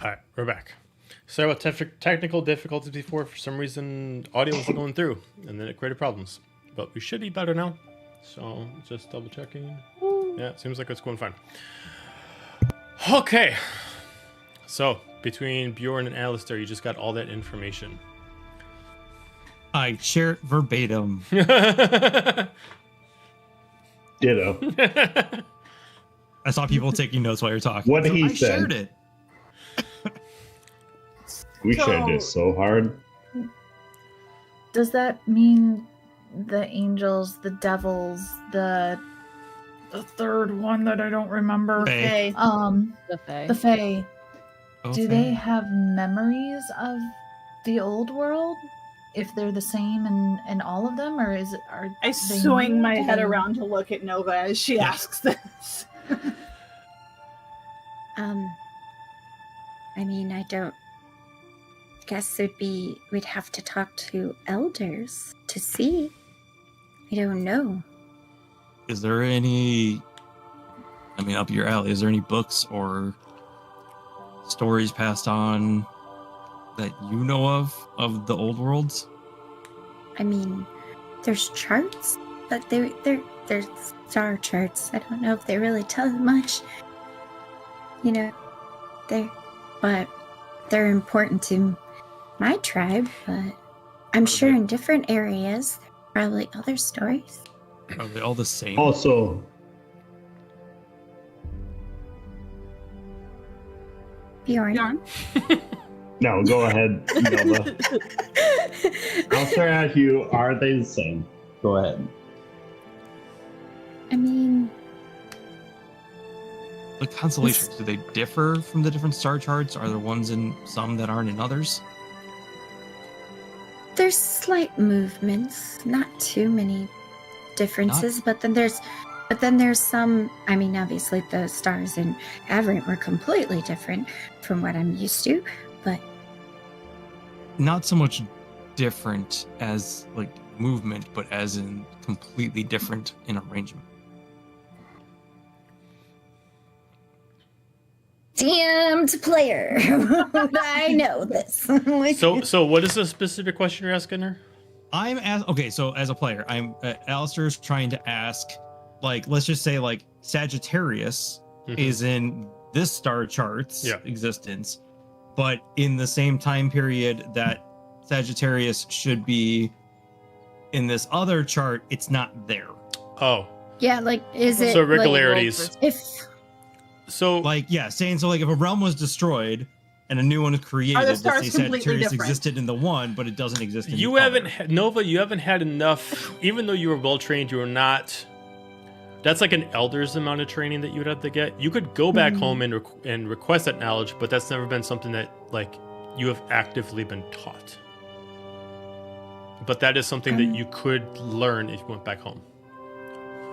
All right, we're back. Sorry about technical difficulties before. For some reason, audio wasn't going through, and then it created problems. But we should be better now. So just double checking. Yeah, it seems like it's going fine. Okay. So between Bjorn and Alistair, you just got all that information. I share it verbatim. Ditto. I saw people taking notes while you're talking. What he I said. shared it. We shared it so hard. Does that mean the angels, the devils, the third one that I don't remember? Fae. The Fae. The Fae. Oh, Do Fae. they have memories of the old world? If they're the same in all of them, or are I they swing new? my Do head they- around to look at Nova as she asks this. I mean, I don't guess we'd have to talk to elders to see. I don't know. Is there any, up your alley, is there any books or stories passed on that you know of the old worlds? I mean, there's charts, but they're star charts. I don't know if they really tell you much. They're important to my tribe, but I'm sure in different areas, probably other stories. Are they all the same? Also, Bjorn. no, go ahead, Nova. I'll start at you. Are they the same? Go ahead. I mean, The constellations, do they differ from the different star charts? Are there ones in some that aren't in others? there's slight movements, not too many differences, but then there's some. I mean, obviously the stars in Averant were completely different from what I'm used to, but Not so much different as like movement, but as in completely different in arrangement. damned player. I know this. So what is the specific question you're asking her? So as a player, Alistair's trying to ask, like, let's just say like Sagittarius is in this star chart's existence, but in the same time period that Sagittarius should be in this other chart, it's not there. Oh. Yeah, like, is it so irregularities? Like, saying so like if a realm was destroyed and a new one is created, let's say Sagittarius existed in the one, but it doesn't exist in the other. Nova, you haven't had enough, even though you were well trained, you were not. That's like an elder's amount of training that you would have to get. You could go back home and request that knowledge, but that's never been something that like you have actively been taught. But that is something that you could learn if you went back home.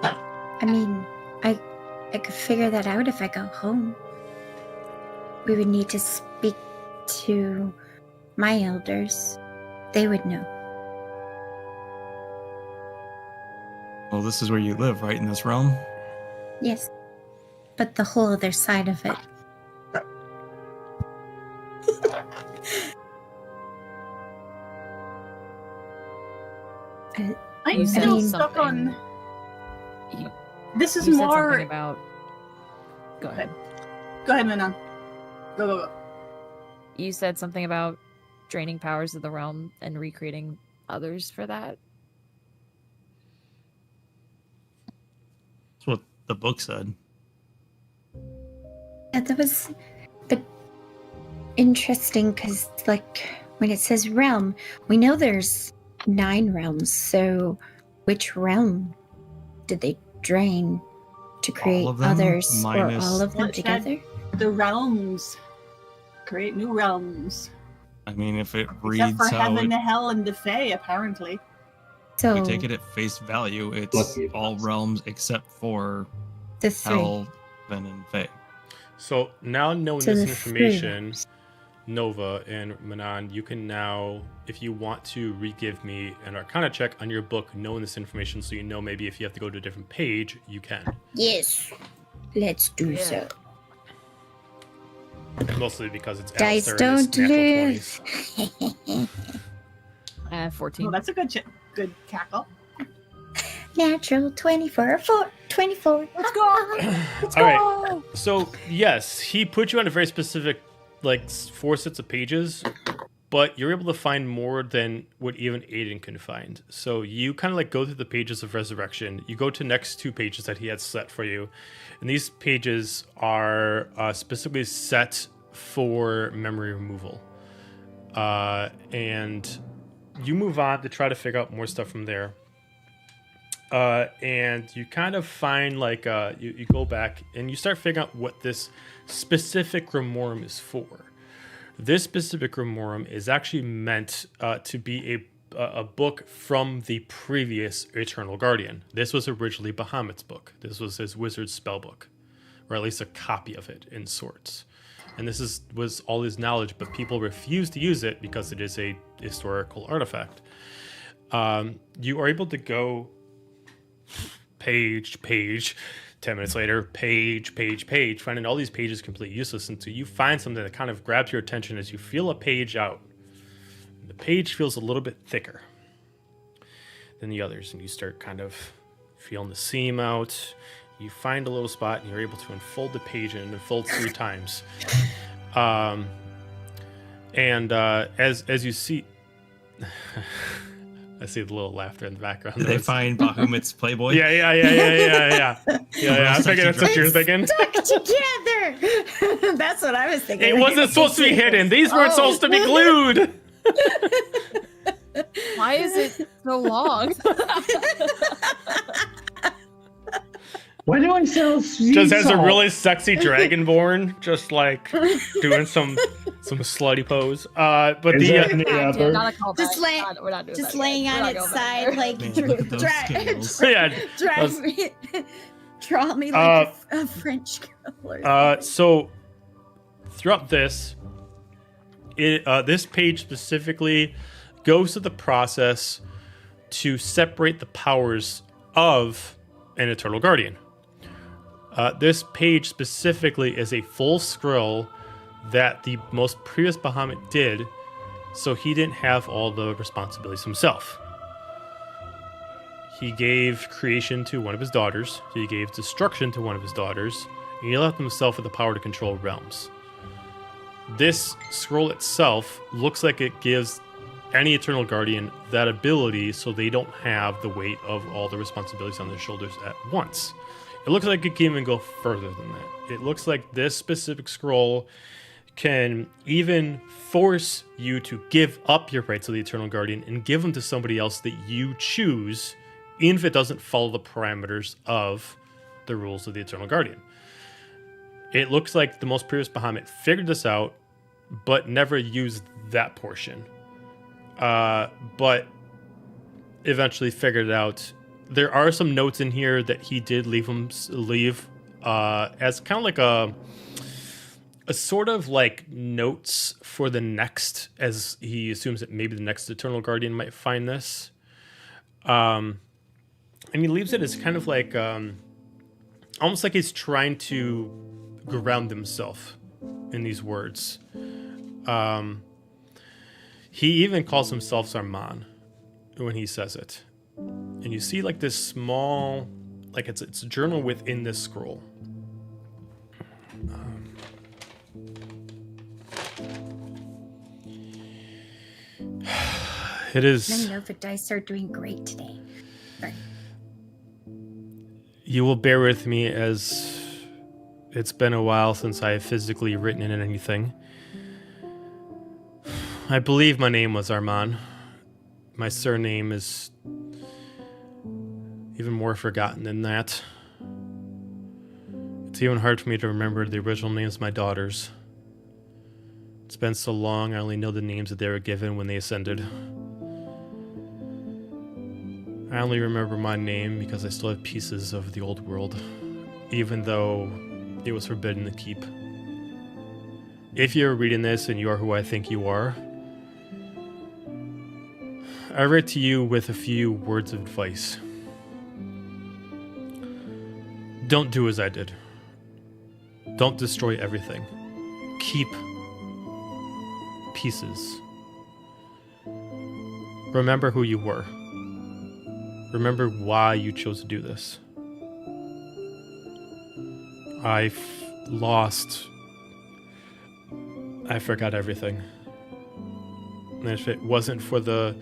I mean, I could figure that out if I go home. We would need to speak to my elders. They would know. Well, this is where you live, right? In this realm? Yes. But the whole other side of it. I'm still stuck on. This is more about. Go ahead. Go ahead, Manon. Go. You said something about draining powers of the realm and recreating others for that. That's what the book said. Yeah, that was interesting because, like, when it says realm, we know there's 9 realms. So, which realm did they drain to create others, or all of them together? The realms create new realms. I mean, if it reads Except for how heaven, hell, and the Fae, apparently. So we take it at face value, it's all realms except for the 3. hell, heaven, and Fae. So now knowing this information, Nova and Manon, you can now, if you want to re-give me an Arcana check on your book, knowing this information, so you know maybe if you have to go to a different page, you can. Yes, let's do so. Mostly because it's Dice Alistair and don't his natural 20s. I have 14. Well, that's a good cackle. Natural 24. Let's go. Let's go. All right. So yes, he put you on a very specific, like 4 sets of pages, but you're able to find more than what even Aiden can find. So you kind of like go through the pages of Resurrection. You go to the next 2 pages that he had set for you, and these pages are specifically set for memory removal. And you move on to try to figure out more stuff from there. And you kind of find like you go back and you start figuring out what this specific grimoire is for. This specific grimoire is actually meant to be a book from the previous Eternal Guardian. This was originally Bahamut's book. This was his wizard's spell book, or at least a copy of it in sorts. And this was all his knowledge, but people refused to use it because it is a historical artifact. You are able to go page, 10 minutes later, page, finding all these pages completely useless until you find something that kind of grabs your attention as you feel a page out. The page feels a little bit thicker than the others, and you start kind of feeling the seam out. You find a little spot, and you're able to unfold the page, and it unfolds 3 times. As you see... I see the little laughter in the background. Did they find Bahamut's Playboy? Yeah. I figured that's what you're thinking. Stuck together. That's what I was thinking. It wasn't supposed to be hidden. These weren't supposed to be glued. Why is it so long? Why do I sell sweet Just has a salt? really sexy dragonborn, just like doing some slutty pose. But Is the that any other? Not a callback. Just lay- We're not doing Just that laying again. on We're its not going back side, there. like Man, look at those scales. yeah. me, draw me like a French girl. Or something. So throughout this, this page specifically goes through the process to separate the powers of an Eternal Guardian. This page specifically is a full scroll that the most previous Bahamut did, so he didn't have all the responsibilities himself. He gave creation to one of his daughters, he gave destruction to one of his daughters, and he left himself with the power to control realms. This scroll itself looks like it gives any Eternal Guardian that ability so they don't have the weight of all the responsibilities on their shoulders at once. It looks like it can even go further than that. It looks like this specific scroll can even force you to give up your rights to the Eternal Guardian and give them to somebody else that you choose, even if it doesn't follow the parameters of the rules of the Eternal Guardian. It looks like the most previous Bahamut figured this out, but never used that portion. But eventually figured it out. There are some notes in here that he did leave as kind of like a sort of like notes for the next, as he assumes that maybe the next Eternal Guardian might find this. And he leaves it as kind of like almost like he's trying to ground himself in these words. He even calls himself Zarman when he says it. And you see like this small, like it's a journal within this scroll. It is... Let me know if the dice are doing great today. Sorry. You will bear with me as it's been a while since I have physically written in anything. I believe my name was Arman. My surname is even more forgotten than that. It's even hard for me to remember the original names of my daughters. It's been so long, I only know the names that they were given when they ascended. I only remember my name because I still have pieces of the old world, even though it was forbidden to keep. If you're reading this and you are who I think you are, I write to you with a few words of advice. Don't do as I did. Don't destroy everything. keep pieces. Remember who you were. Remember why you chose to do this. I forgot everything. And if it wasn't for the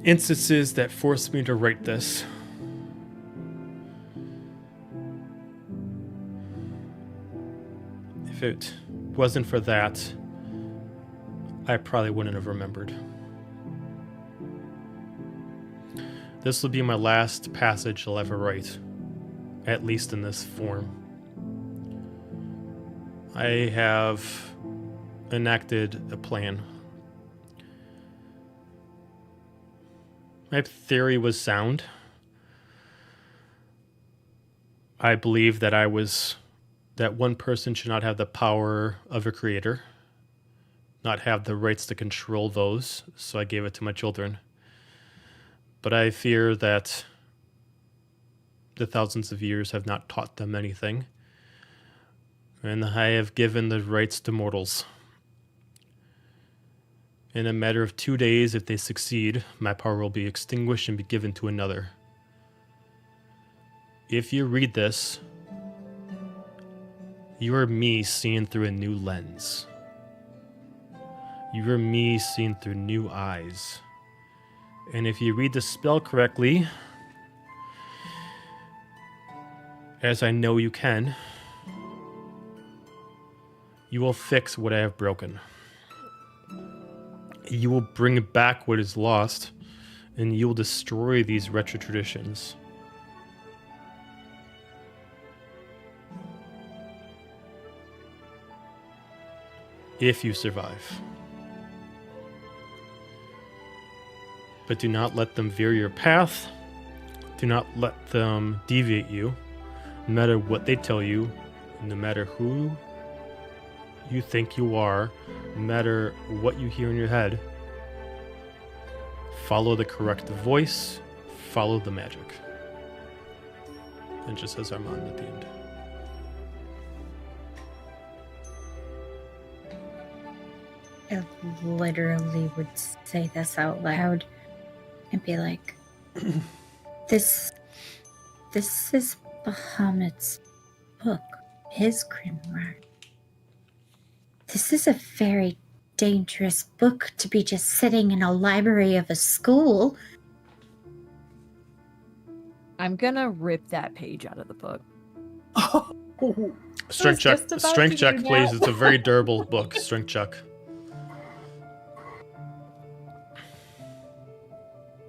instances that forced me to write this, if it wasn't for that, I probably wouldn't have remembered. This will be my last passage I'll ever write, at least in this form. I have enacted a plan. My theory was sound. I believe that that one person should not have the power of a creator, not have the rights to control those, so I gave it to my children. But I fear that the thousands of years have not taught them anything, and I have given the rights to mortals. In a matter of 2 days, if they succeed, my power will be extinguished and be given to another. If you read this, you are me seen through a new lens. You are me seen through new eyes. And if you read the spell correctly, as I know you can, you will fix what I have broken. You will bring back what is lost, and you will destroy these retro traditions. If you survive. But do not let them veer your path. Do not let them deviate you, no matter what they tell you, no matter who you think you are, no matter what you hear in your head. Follow the correct voice, follow the magic. And it just says Armand at the end. I literally would say this out loud and be like, this is Bahamut's book, his grimoire. This is a very dangerous book to be just sitting in a library of a school. I'm gonna rip that page out of the book. Strength check, please. It's a very durable book. Strength check.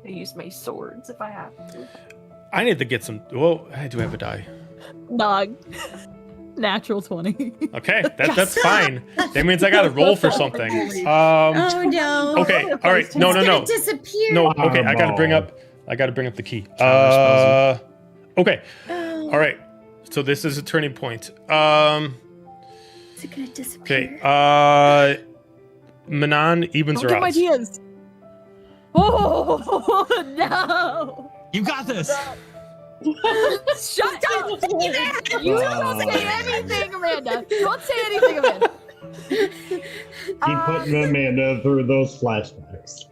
I use my swords if I have to. I need to get some. Whoa, I do have a die. Nog. Natural 20. Okay, that's fine. That means I gotta roll for something. Oh no. Okay, all right. No. Disappear. No, okay, I gotta bring up the key. Okay. Oh. All right. So this is a turning point. Is it gonna disappear? Okay. Manon evens Don't or give my odds. ideas. Oh no! You got this. Shut up! You don't say anything, Amanda. Don't say anything, Amanda. Keep putting Amanda through those flashbacks.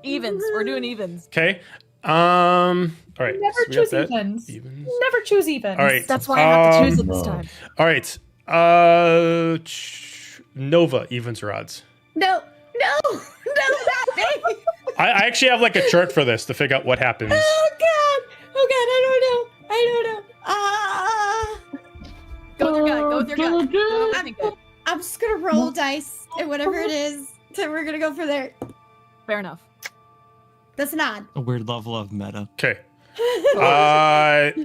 Evens. We're doing evens. Okay. All right. Never so we got choose that. evens. Evens. Never choose evens. All right. That's why I have to choose it this time. All right. Nova evens or odds. No. I actually have like a chart for this to figure out what happens. Oh god, I don't know. Go with your gut. Go with your gut. Go with your gut. I'm just gonna roll dice and whatever it is, so we're gonna go for there. Fair enough. That's not. A weird level of meta. Okay.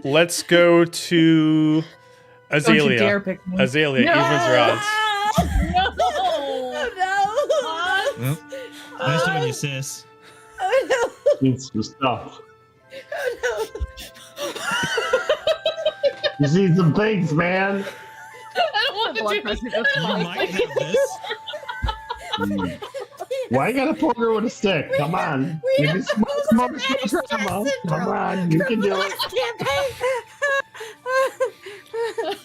Let's go to Azalea. Don't you dare pick me. Azalea No! evens or odds. Well, nice knowing you, sis. Oh Needs some stuff. no. You see some things, man. I don't want Blood to do pressure this. goes You might have this. Why you gotta poke her with a stick? Come on. We Give me have some more post-traumatic drama. stress Come syndrome on, you can do it. Last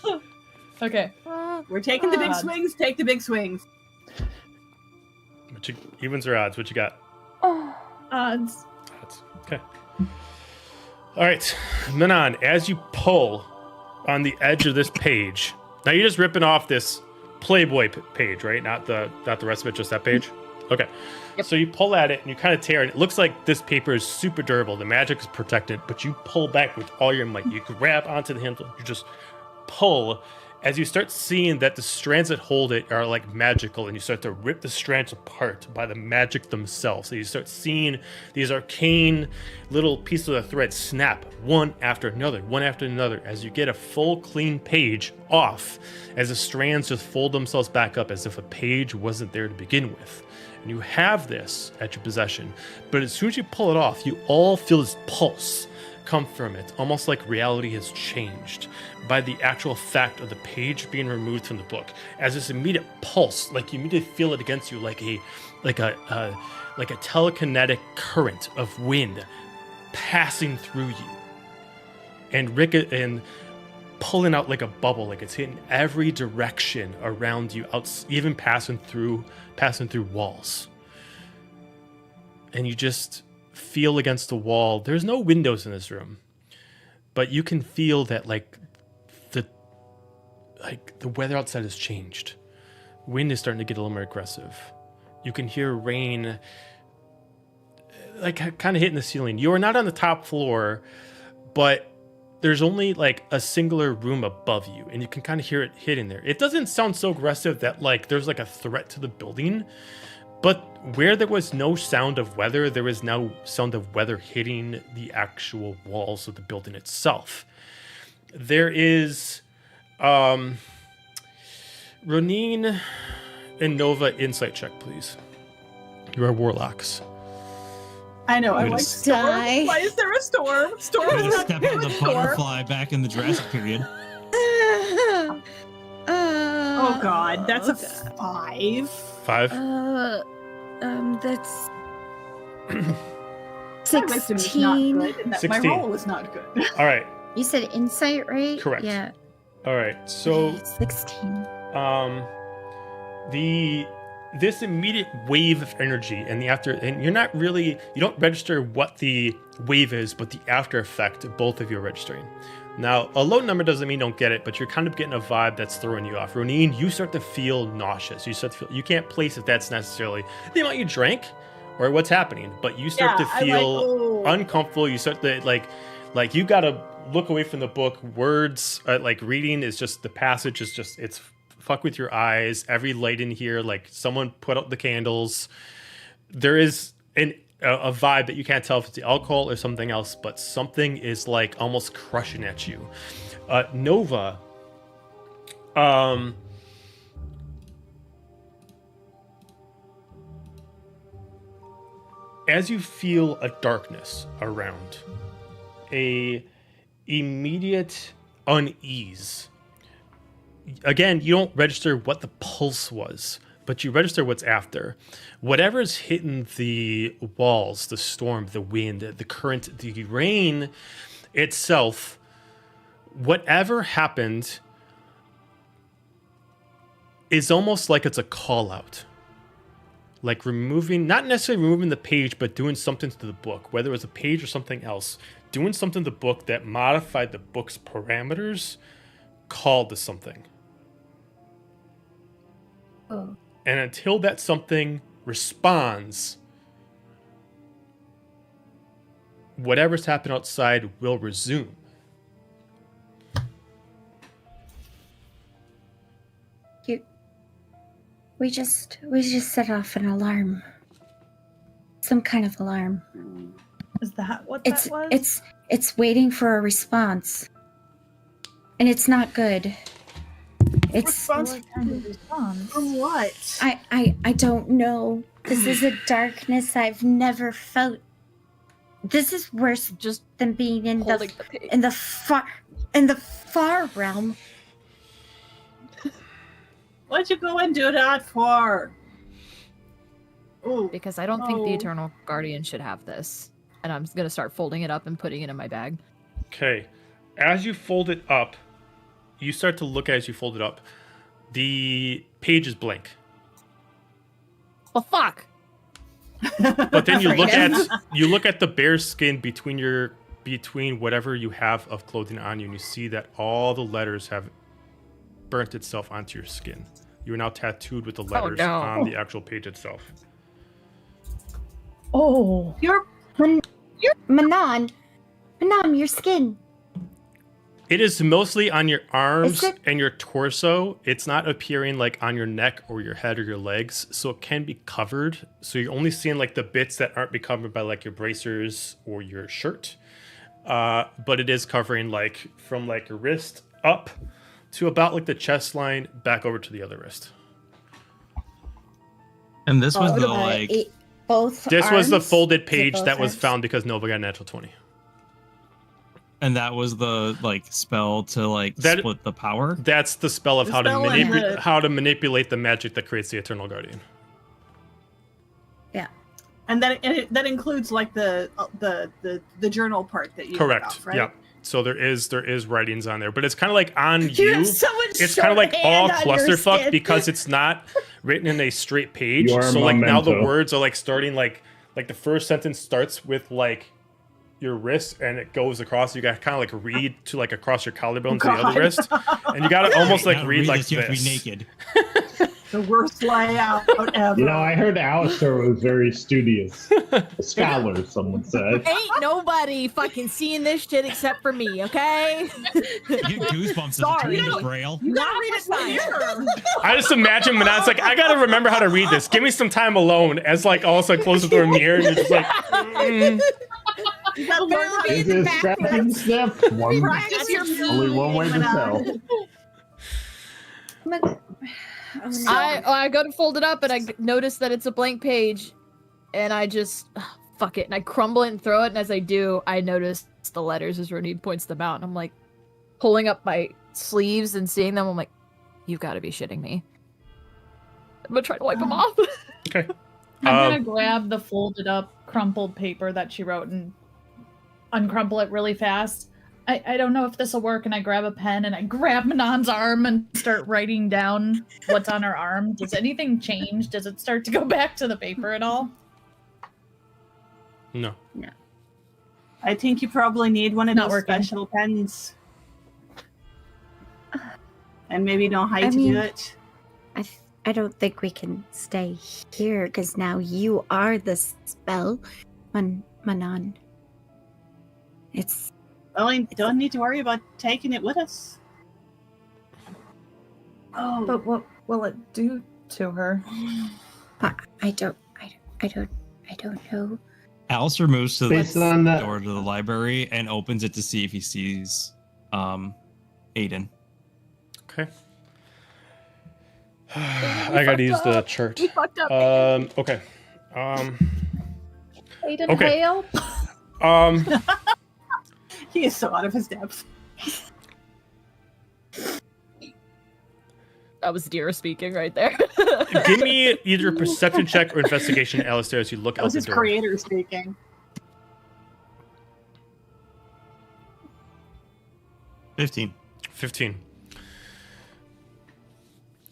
campaign. Okay. Uh, We're taking the big swings. Take the big swings. Evens or odds? What you got? Odds. Okay. All right, Manon, as you pull on the edge of this page, now you're just ripping off this Playboy page, right? Not the rest of it, just that page. Okay. Yep. So you pull at it and you kind of tear it. It looks like this paper is super durable. The magic is protected, but you pull back with all your might. You grab onto the handle. You just pull. As you start seeing that the strands that hold it are like magical, and you start to rip the strands apart by the magic themselves. So you start seeing these arcane little pieces of the thread snap one after another, as you get a full clean page off, as the strands just fold themselves back up as if a page wasn't there to begin with. And you have this at your possession, but as soon as you pull it off, you all feel this pulse come from it, almost like reality has changed by the actual fact of the page being removed from the book. As this immediate pulse, like you immediately feel it against you, like a telekinetic current of wind passing through you, and pulling out like a bubble, like it's hitting every direction around you, out, even passing through walls. And you just feel against the wall. There's no windows in this room, but you can feel that the weather outside has changed. Wind is starting to get a little more aggressive. You can hear rain like kind of hitting the ceiling. You are not on the top floor, but there's only like a singular room above you, and you can kind of hear it hitting there. It doesn't sound so aggressive that like there's like a threat to the building, but where there was no sound of weather, there is now sound of weather hitting the actual walls of the building itself. There is Ronin and Nova, insight check, please. You are warlocks. I know. I'm like, storm? Why is there a storm? Storm I'm is gonna not step good. on the butterfly back in the Jurassic period. Oh God, that's a 5. 5. That's My wisdom is not 16. good, and that my 16. roll was not good. All right. You said insight, right? Correct. Yeah. All right. So 16. this immediate wave of energy and you don't register what the wave is, but the after effect of both of you are registering. Now, a low number doesn't mean you don't get it, but you're kind of getting a vibe that's throwing you off. Ronin, you start to feel nauseous. You can't place if that's necessarily the amount you drank or what's happening, but you start to feel uncomfortable. You start to like you gotta look away from the book. Words, like reading is just, the passage is just, it's fuck with your eyes. Every light in here, like someone put out the candles. There is a vibe that you can't tell if it's the alcohol or something else, but something is like almost crushing at you. Nova, as you feel a darkness around, a immediate unease. Again, you don't register what the pulse was, but you register what's after. Whatever's hitting the walls, the storm, the wind, the current, the rain itself, whatever happened is almost like it's a call out. Like not necessarily removing the page, but doing something to the book, whether it was a page or something else, doing something to the book that modified the book's parameters, called to something. Oh. And until that something responds, whatever's happened outside will resume. We just set off an alarm. Some kind of alarm. Is that what that was? It's waiting for a response. And it's not good. It's What kind of response? From what? I don't know. This is a darkness I've never felt. This is worse just than being in the far realm. What'd you go and do that for? Ooh. Because I don't think the Eternal Guardian should have this. And I'm gonna start folding it up and putting it in my bag. Okay. As you fold it up, you start to look as you fold it up. The page is blank. Well, fuck. But then you Freedom. look at the bare skin between whatever you have of clothing on you, and you see that all the letters have burnt itself onto your skin. You are now tattooed with the letters no. on the actual page itself. Oh. Manon, your skin. It is mostly on your arms Is it? and your torso. It's not appearing like on your neck or your head or your legs, so it can be covered. So you're only seeing like the bits that aren't be covered by like your bracers or your shirt. But it is covering like from like your wrist up to about like the chest line, back over to the other wrist. And this was the like. Both. This was the arms? folded page both that was arms? found because Nova got a natural 20. And that was the like spell to like That- split the power. That's the spell of The how to spell and the- how to manipulate the magic that creates the Eternal Guardian. And that includes like the journal part that you Correct. took off, right? Yeah. So there is writings on there, but it's kind of like on You you. have so much It's kind of like all shorthand on your clusterfuck skin. because it's not written in a straight page. Your So like now the memento. words are like starting like the first sentence starts with like your wrist and it goes across. You got to kind of like read to like across your collarbone to the God. other wrist, and you got to almost like Now read like this, you have to be this. naked. The worst layout ever. You know, I heard Alistair was very studious. A scholar, someone said. Ain't nobody fucking seeing this shit except for me, okay? You get goosebumps as a Sorry. trained Braille. You gotta Not read it with my here. I just imagine Manon's like, I gotta remember how to read this. Give me some time alone. As like all of a sudden closes to a mirror and you're just like, You gotta learn how to Is it scratching snap? One, practice your only one way to tell. Oh, no. I go to fold it up and I notice that it's a blank page, and I just fuck it, and I crumble it and throw it. And as I do, I notice the letters as Rodney points them out, and I'm like pulling up my sleeves and seeing them. I'm like, you've got to be shitting me. I'm gonna try to wipe them off. okay. I'm gonna grab the folded up, crumpled paper that she wrote and uncrumple it really fast. I don't know if this will work, and I grab a pen and I grab Manon's arm and start writing down what's on her arm. Does anything change? Does it start to go back to the paper at all? No. I think you probably need one of Not those working. special pens. And maybe know how to mean- do it. I don't think we can stay here because now you are the spell, Manon. It's Well, I don't need to worry about taking it with us. Oh, but what will it do to her? I don't know. Alistair moves to Based the on that, door to the library and opens it to see if he sees Aiden. Okay. I gotta use the chart. We fucked up. Okay. Aiden Okay. Hale? He is so out of his depth. That was Dira speaking right there. Give me either a perception check or investigation, Alistair, as you look That out was the his door. creator speaking. 15. 15.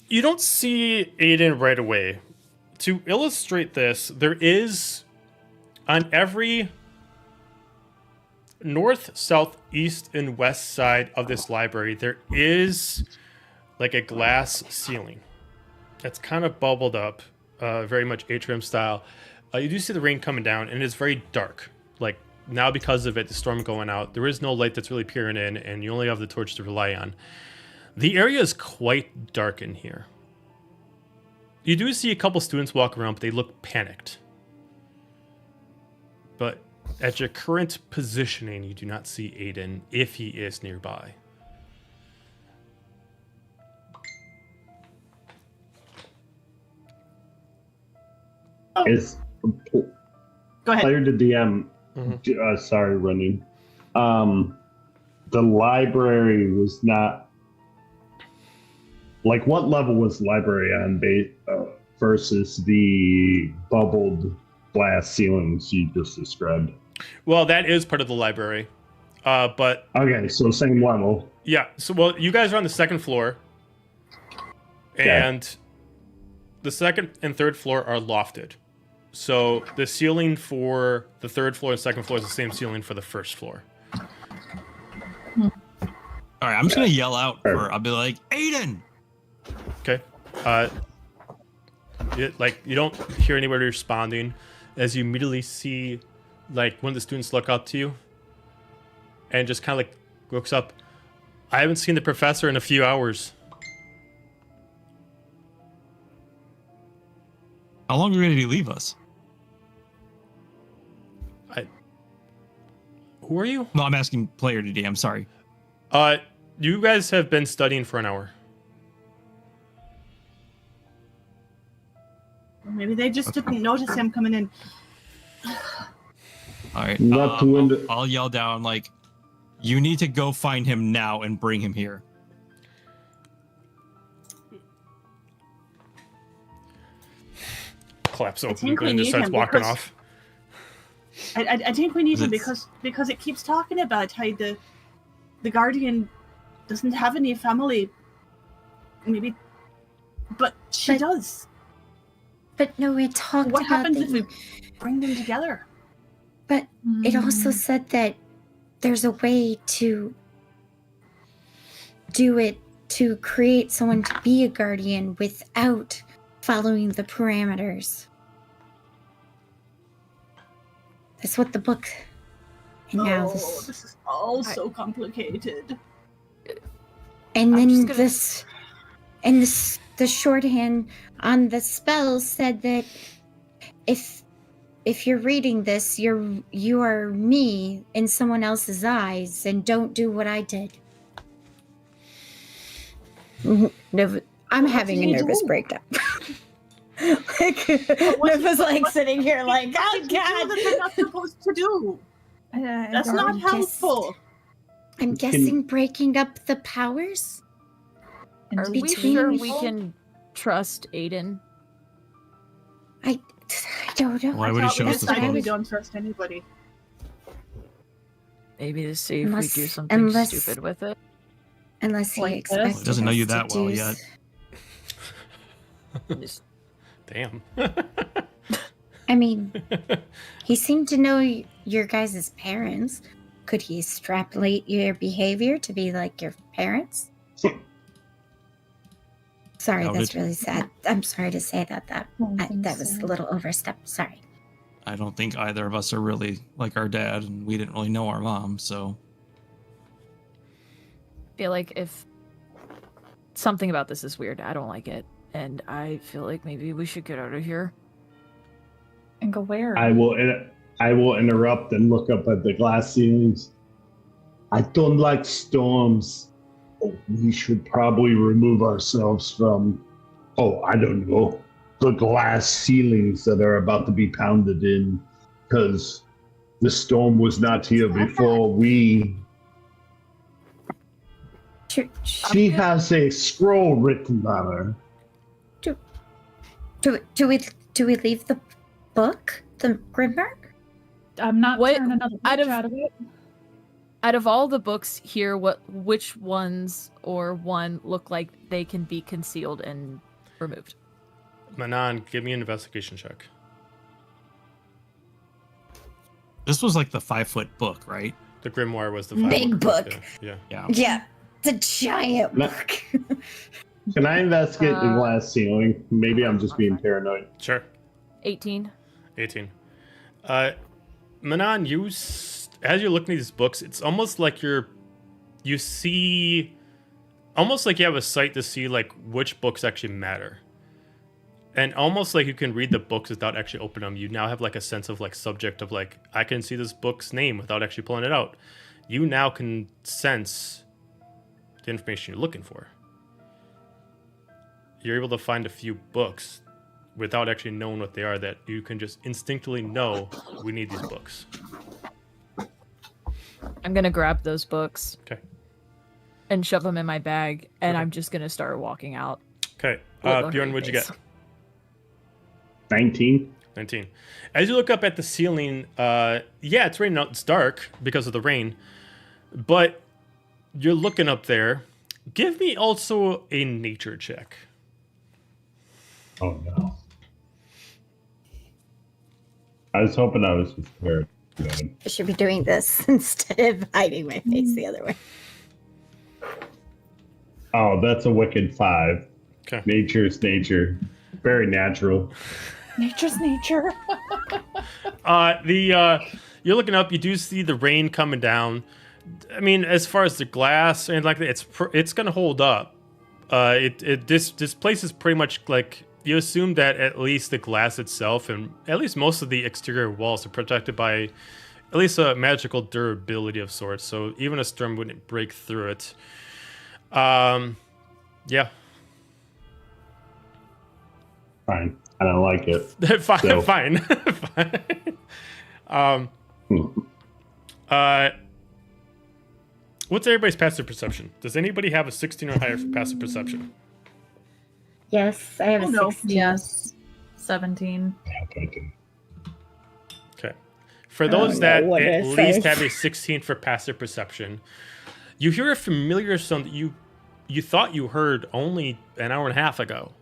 You don't see Aiden right away. To illustrate this, there is on every north, south, east, and west side of this library, there is like a glass ceiling that's kind of bubbled up, very much atrium style. You do see the rain coming down, and it's very dark. Like now, because of it, the storm going out, there is no light that's really peering in, and you only have the torch to rely on. The area is quite dark in here. You do see a couple students walk around, but they look panicked. But at your current positioning, you do not see Aiden if he is nearby. is Go ahead. player to DM. Mhm. Sorry, running. The library was not like what level was the library on versus the bubbled glass ceilings you just described. Well, that is part of the library. But Okay, so same level. yeah, so well, you guys are on the second floor. And the second and third floor are lofted. So the ceiling for the third floor and second floor is the same ceiling for the first floor. All right, I'm just gonna yell out I'll be like, Aiden. Okay. You don't hear anybody responding as you immediately see like one of the students look up to you and just kind of like looks up. I haven't seen the professor in a few hours. How long ago did he leave us? Who are you? No, I'm asking player today. I'm sorry. You guys have been studying for an hour. Maybe they just didn't notice him coming in. All right. Not to win the- I'll yell down like, you need to go find him now and bring him here. Claps open think we and just need starts him walking because- off. I think we need him It's- because it keeps talking about how the Guardian doesn't have any family. Maybe, but she does. But no, it talked What about happens the, if we bring them together? But it also said that there's a way to do it to create someone to be a guardian without following the parameters. That's what the book. And now this is all so complicated. And I'm then just gonna- this, and this, the shorthand on the spell said that if you're reading this, you are me in someone else's eyes, and don't do what I did. I'm having a nervous breakdown. Like, Neva's like sitting here like, oh What god, that they're not supposed to do. That's not helpful. I'm guessing breaking up the powers. Are we Between sure we people? can trust Aiden? I don't know. Why would he show us the I spells? don't trust anybody. Maybe to see if Unless- we do something unless- stupid with it. Unless he Like this? expected He doesn't know you us to that well do yet. Just- Damn. I mean, he seemed to know your guys' parents. Could he extrapolate your behavior to be like your parents? Sorry, Doubt that's it. really sad. I'm sorry to say that. That was a little overstep. Sorry. I don't think either of us are really like our dad, and we didn't really know our mom, so feel like if something about this is weird, I don't like it, and I feel like maybe we should get out of here. And go where? I will interrupt and look up at the glass ceilings. I don't like storms. Oh, we should probably remove ourselves from, I don't know, the glass ceilings that are about to be pounded in, because the storm was not here before we. She has a scroll written on her. Do we leave the book, the Grimdark? I'm not What- turning another out page of- out of it. Out of all the books here, which ones or one look like they can be concealed and removed? Manon, give me an investigation check. this was like the 5-foot book, right? The grimoire was the Big book. Yeah. Yeah. Yeah, the giant No. book. Can I investigate the glass ceiling? Maybe I'm just being paranoid. Sure. 18. 18. Manon, as you're looking at these books, it's almost like you see, almost like you have a sight to see like which books actually matter. And almost like you can read the books without actually opening them. You now have like a sense of like subject of like, I can see this book's name without actually pulling it out. You now can sense the information you're looking for. You're able to find a few books without actually knowing what they are that you can just instinctively know we need these books. I'm gonna grab those books. Okay. And shove them in my bag, and Okay. I'm just gonna start walking out. Okay. With a Bjorn, hurry what'd you pace. get? 19. 19. As you look up at the ceiling, it's raining out. It's dark because of the rain, but you're looking up there. Give me also a nature check. Oh no. I was hoping I was prepared. Good. I should be doing this instead of hiding my face the other way. Oh, that's a wicked 5. Okay. Nature's nature. Very natural. Nature's nature. You're looking up. You do see the rain coming down. I mean, as far as the glass and like that, it's gonna hold up. This place is pretty much like you assume that at least the glass itself and at least most of the exterior walls are protected by at least a magical durability of sorts. So even a storm wouldn't break through it. Yeah. Fine. I don't like it. Fine. So. Fine. Fine. What's everybody's passive perception? Does anybody have a 16 or higher for passive perception? Yes, I have a 16. Yes. 17. Okay. For those that what at it least says. have a 16 for passive perception, you hear a familiar sound that you thought you heard only an hour and a half ago.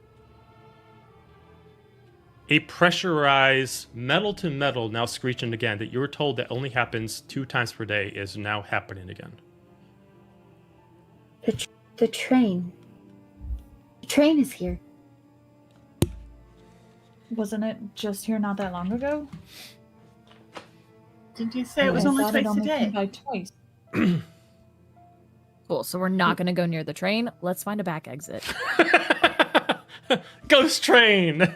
A pressurized metal to metal now screeching again that you were told that only happens 2 times per day is now happening again. The train. The train is here. Wasn't it just here not that long ago? Did you say it was I only thought it twice a came day? by twice. Cool. So we're not going to go near the train. Let's find a back exit. Ghost train!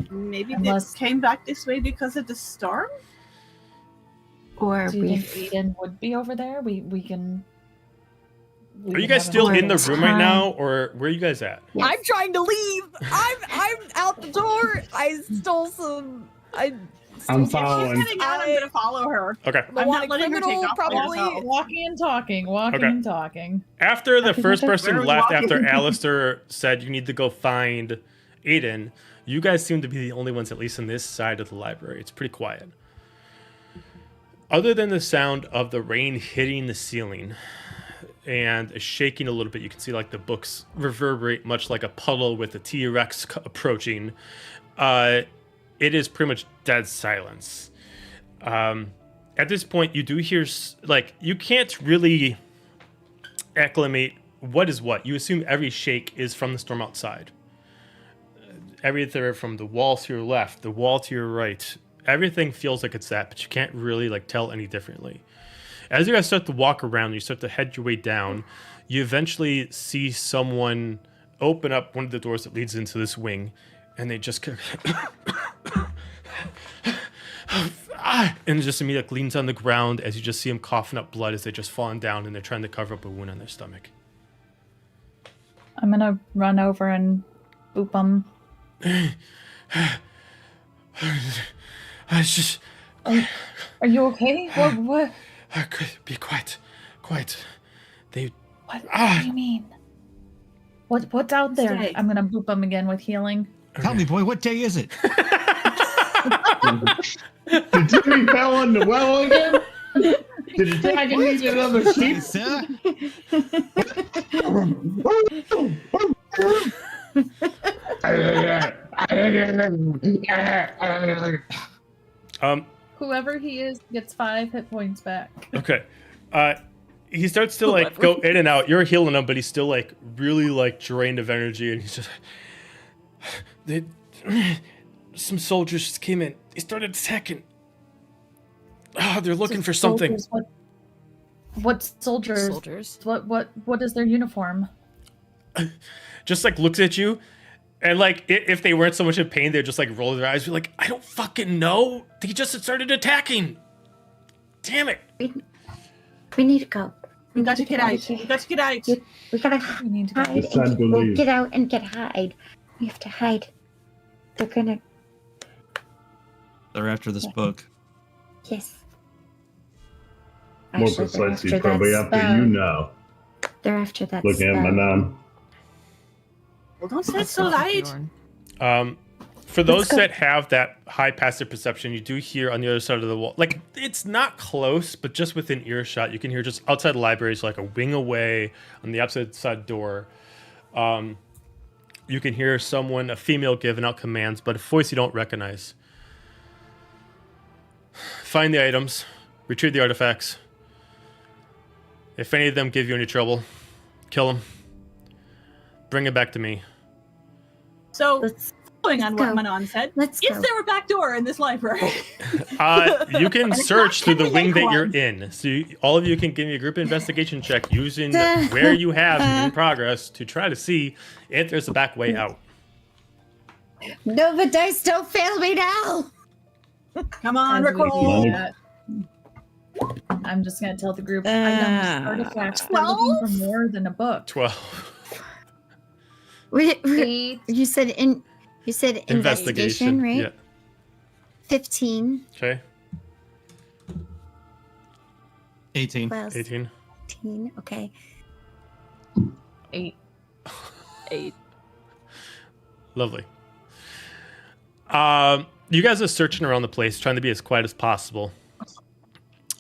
Maybe Unless- they came back this way because of the storm? Or Do you we think Aiden would be over there? We can. Are you guys still in the room right time. now, or where are you guys at? Yes. I'm trying to leave. I'm out the door. I stole some. I'm She's following. heading out, I'm gonna follow her. Okay. I'm not letting her take off by probably. herself. Walking and talking. Walking Okay. and talking. After the Happy first birthday. person Where are we left, walking? after Alistair said you need to go find Aiden, you guys seem to be the only ones, at least in this side of the library. It's pretty quiet. Other than the sound of the rain hitting the ceiling and shaking a little bit, you can see like the books reverberate much like a puddle with a T-Rex approaching. It is pretty much dead silence. At this point, you do hear, like, you can't really acclimate what is what. You assume every shake is from the storm outside. Everything from the wall to your left, the wall to your right, everything feels like it's that, but you can't really like tell any differently. As you guys start to walk around, you start to head your way down, you eventually see someone open up one of the doors that leads into this wing, and they just and just immediately leans on the ground as you just see them coughing up blood as they just falling down and they're trying to cover up a wound on their stomach. I'm gonna run over and boop them. I just Are you okay? What? be quiet. They What do you mean? What's out there? Stay. I'm gonna boop them again with healing. Tell me, boy, what day is it? Did Jimmy fell in the well again? Did it take me another sheep? Lisa? Whoever he is gets 5 hit points back. Okay. He starts to like go in and out. You're healing him, but he's still like really like drained of energy, and he's just some soldiers just came in. They started attacking. They're looking for something. Soldiers, what soldiers? Soldiers. What is their uniform? Just like looks at you, and like if they weren't so much in pain, they'd just like roll their eyes. Be like, I don't fucking know. They just started attacking. Damn it. We need to go. We got to get out. We got to get out. We gotta We need to go. hide. It's time to We'll leave. get out and get hide. We have to hide. They're gonna. They're after this book. Yes. More Actually, they're precisely, after probably that after spell. you know. They're after that Looking at my spell. mom. Well, don't say it so loud. For those go. that have that high passive perception, you do hear on the other side of the wall, like it's not close, but just within earshot, you can hear just outside the library, so like a wing away on the opposite side door. you can hear a female, giving out commands, but a voice you don't recognize. Find the items, retrieve the artifacts. If any of them give you any trouble, kill them. Bring it back to me. So, following on what Manon said, is there a back door in this library? You can search through the wing that you're in. So all of you can give me a group investigation check using where you have in progress to try to see if there's a back way out. Nova dice, don't fail me now. Come on, As we do Rickroll. that, I'm just gonna tell the group items, artifacts. They're looking for more than a book. 12. You said investigation, right? Yeah. 15. Okay. 18. Plus 18. 18. Okay. 8. 8. Lovely. You guys are searching around the place, trying to be as quiet as possible.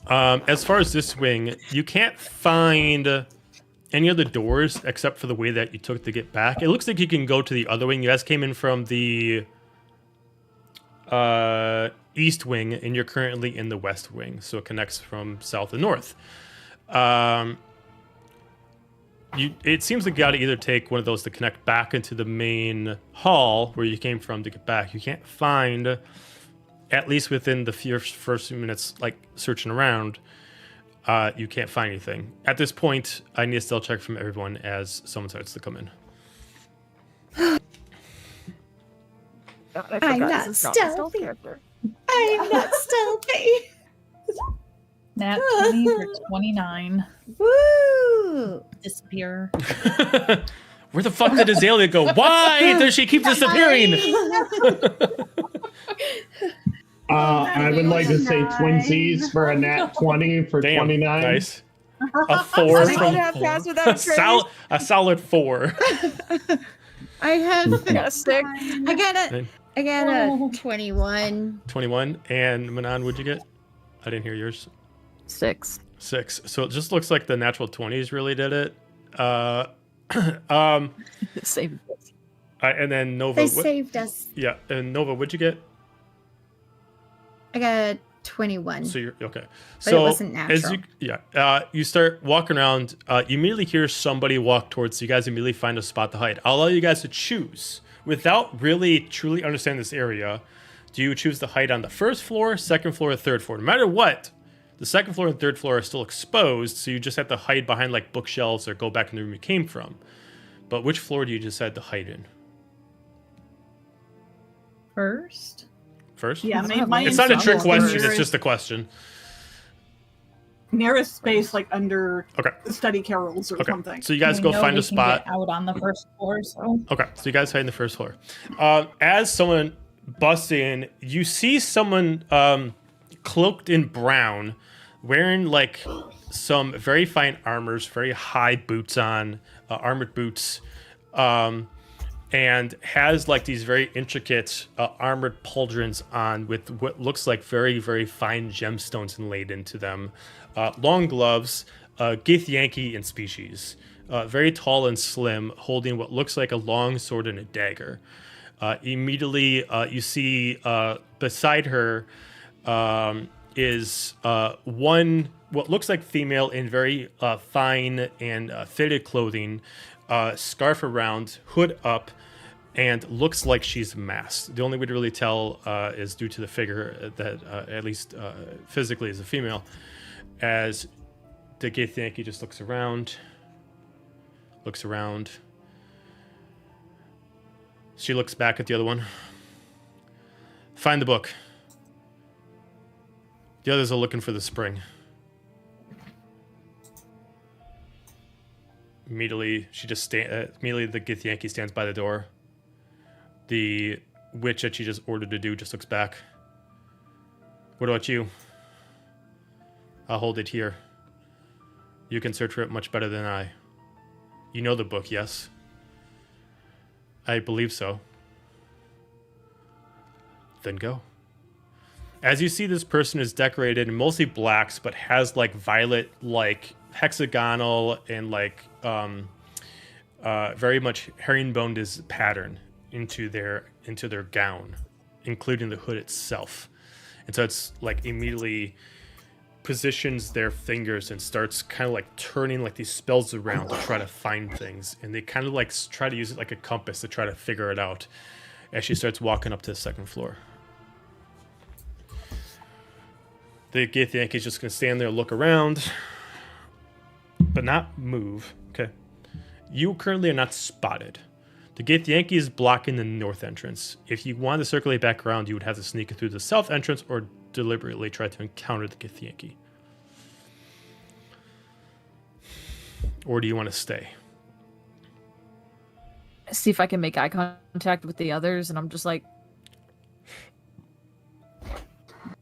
As far as this wing, you can't find any other doors except for the way that you took to get back. It looks like you can go to the other wing. You guys came in from the east wing, and you're currently in the west wing, so it connects from south and north. It seems like you got to either take one of those to connect back into the main hall where you came from to get back. You can't find, at least within the first few minutes, like searching around, you can't find anything. At this point, I need a stealth check from everyone as someone starts to come in. I'm not stealthy. I'm not stealthy. Nat 20 for 29. Woo! Disappear. Where the fuck did Azalea go? Why does she keep disappearing? I would like to say twinsies for a nat 20 for 29. Nice. A 4 from a solid 4. I have I got a 6. I got a 21. 21. And Manon, what'd you get? I didn't hear yours. 6. 6. So it just looks like the natural 20s really did it. Same. And then Nova. They saved us. Yeah, and Nova, what'd you get? I got a 21. So you're okay. But So it wasn't natural. you start walking around. You immediately hear somebody walk towards you guys. Immediately find a spot to hide. I'll allow you guys to choose without really truly understanding this area. Do you choose to hide on the first floor, second floor, or third floor? No matter what, the second floor and third floor are still exposed, so you just have to hide behind like bookshelves or go back in the room you came from. But which floor do you decide to hide in? First? Yeah, it's not a trick question. It's just a question. Nearest space, like under study carrels or something. So you guys go find a spot. Out on the first floor. So. Okay, so you guys hide in the first floor. As someone busts in, you see someone cloaked in brown, wearing like some very fine armors, very high boots on, armored boots. And has like these very intricate armored pauldrons on with what looks like very, very fine gemstones inlaid into them. Long gloves, Githyanki in species. Very tall and slim, holding what looks like a long sword and a dagger. Immediately, you see beside her is one, what looks like female in very fine and fitted clothing, scarf around, hood up, and looks like she's masked. The only way to really tell is due to the figure that, at least physically, is a female. As the Githyanki just looks around. She looks back at the other one. Find the book. The others are looking for the spring. Immediately, immediately the Githyanki stands by the door. The witch that she just ordered to do just looks back. What about you? I'll hold it here. You can search for it much better than I. You know the book, yes? I believe so. Then go. As you see, this person is decorated in mostly blacks, but has like violet, like hexagonal and like very much herringboned his pattern into their gown, including the hood itself. And so it's like immediately positions their fingers and starts kind of like turning like these spells around to try to find things. And they kind of like try to use it like a compass to try to figure it out as she starts walking up to the second floor. The Githyanki's just going to stand there, look around, but not move. Okay. You currently are not spotted. The Githyanki is blocking the north entrance. If you wanted to circulate back around, you would have to sneak through the south entrance or deliberately try to encounter the Githyanki. Or do you want to stay? See if I can make eye contact with the others, and I'm just like,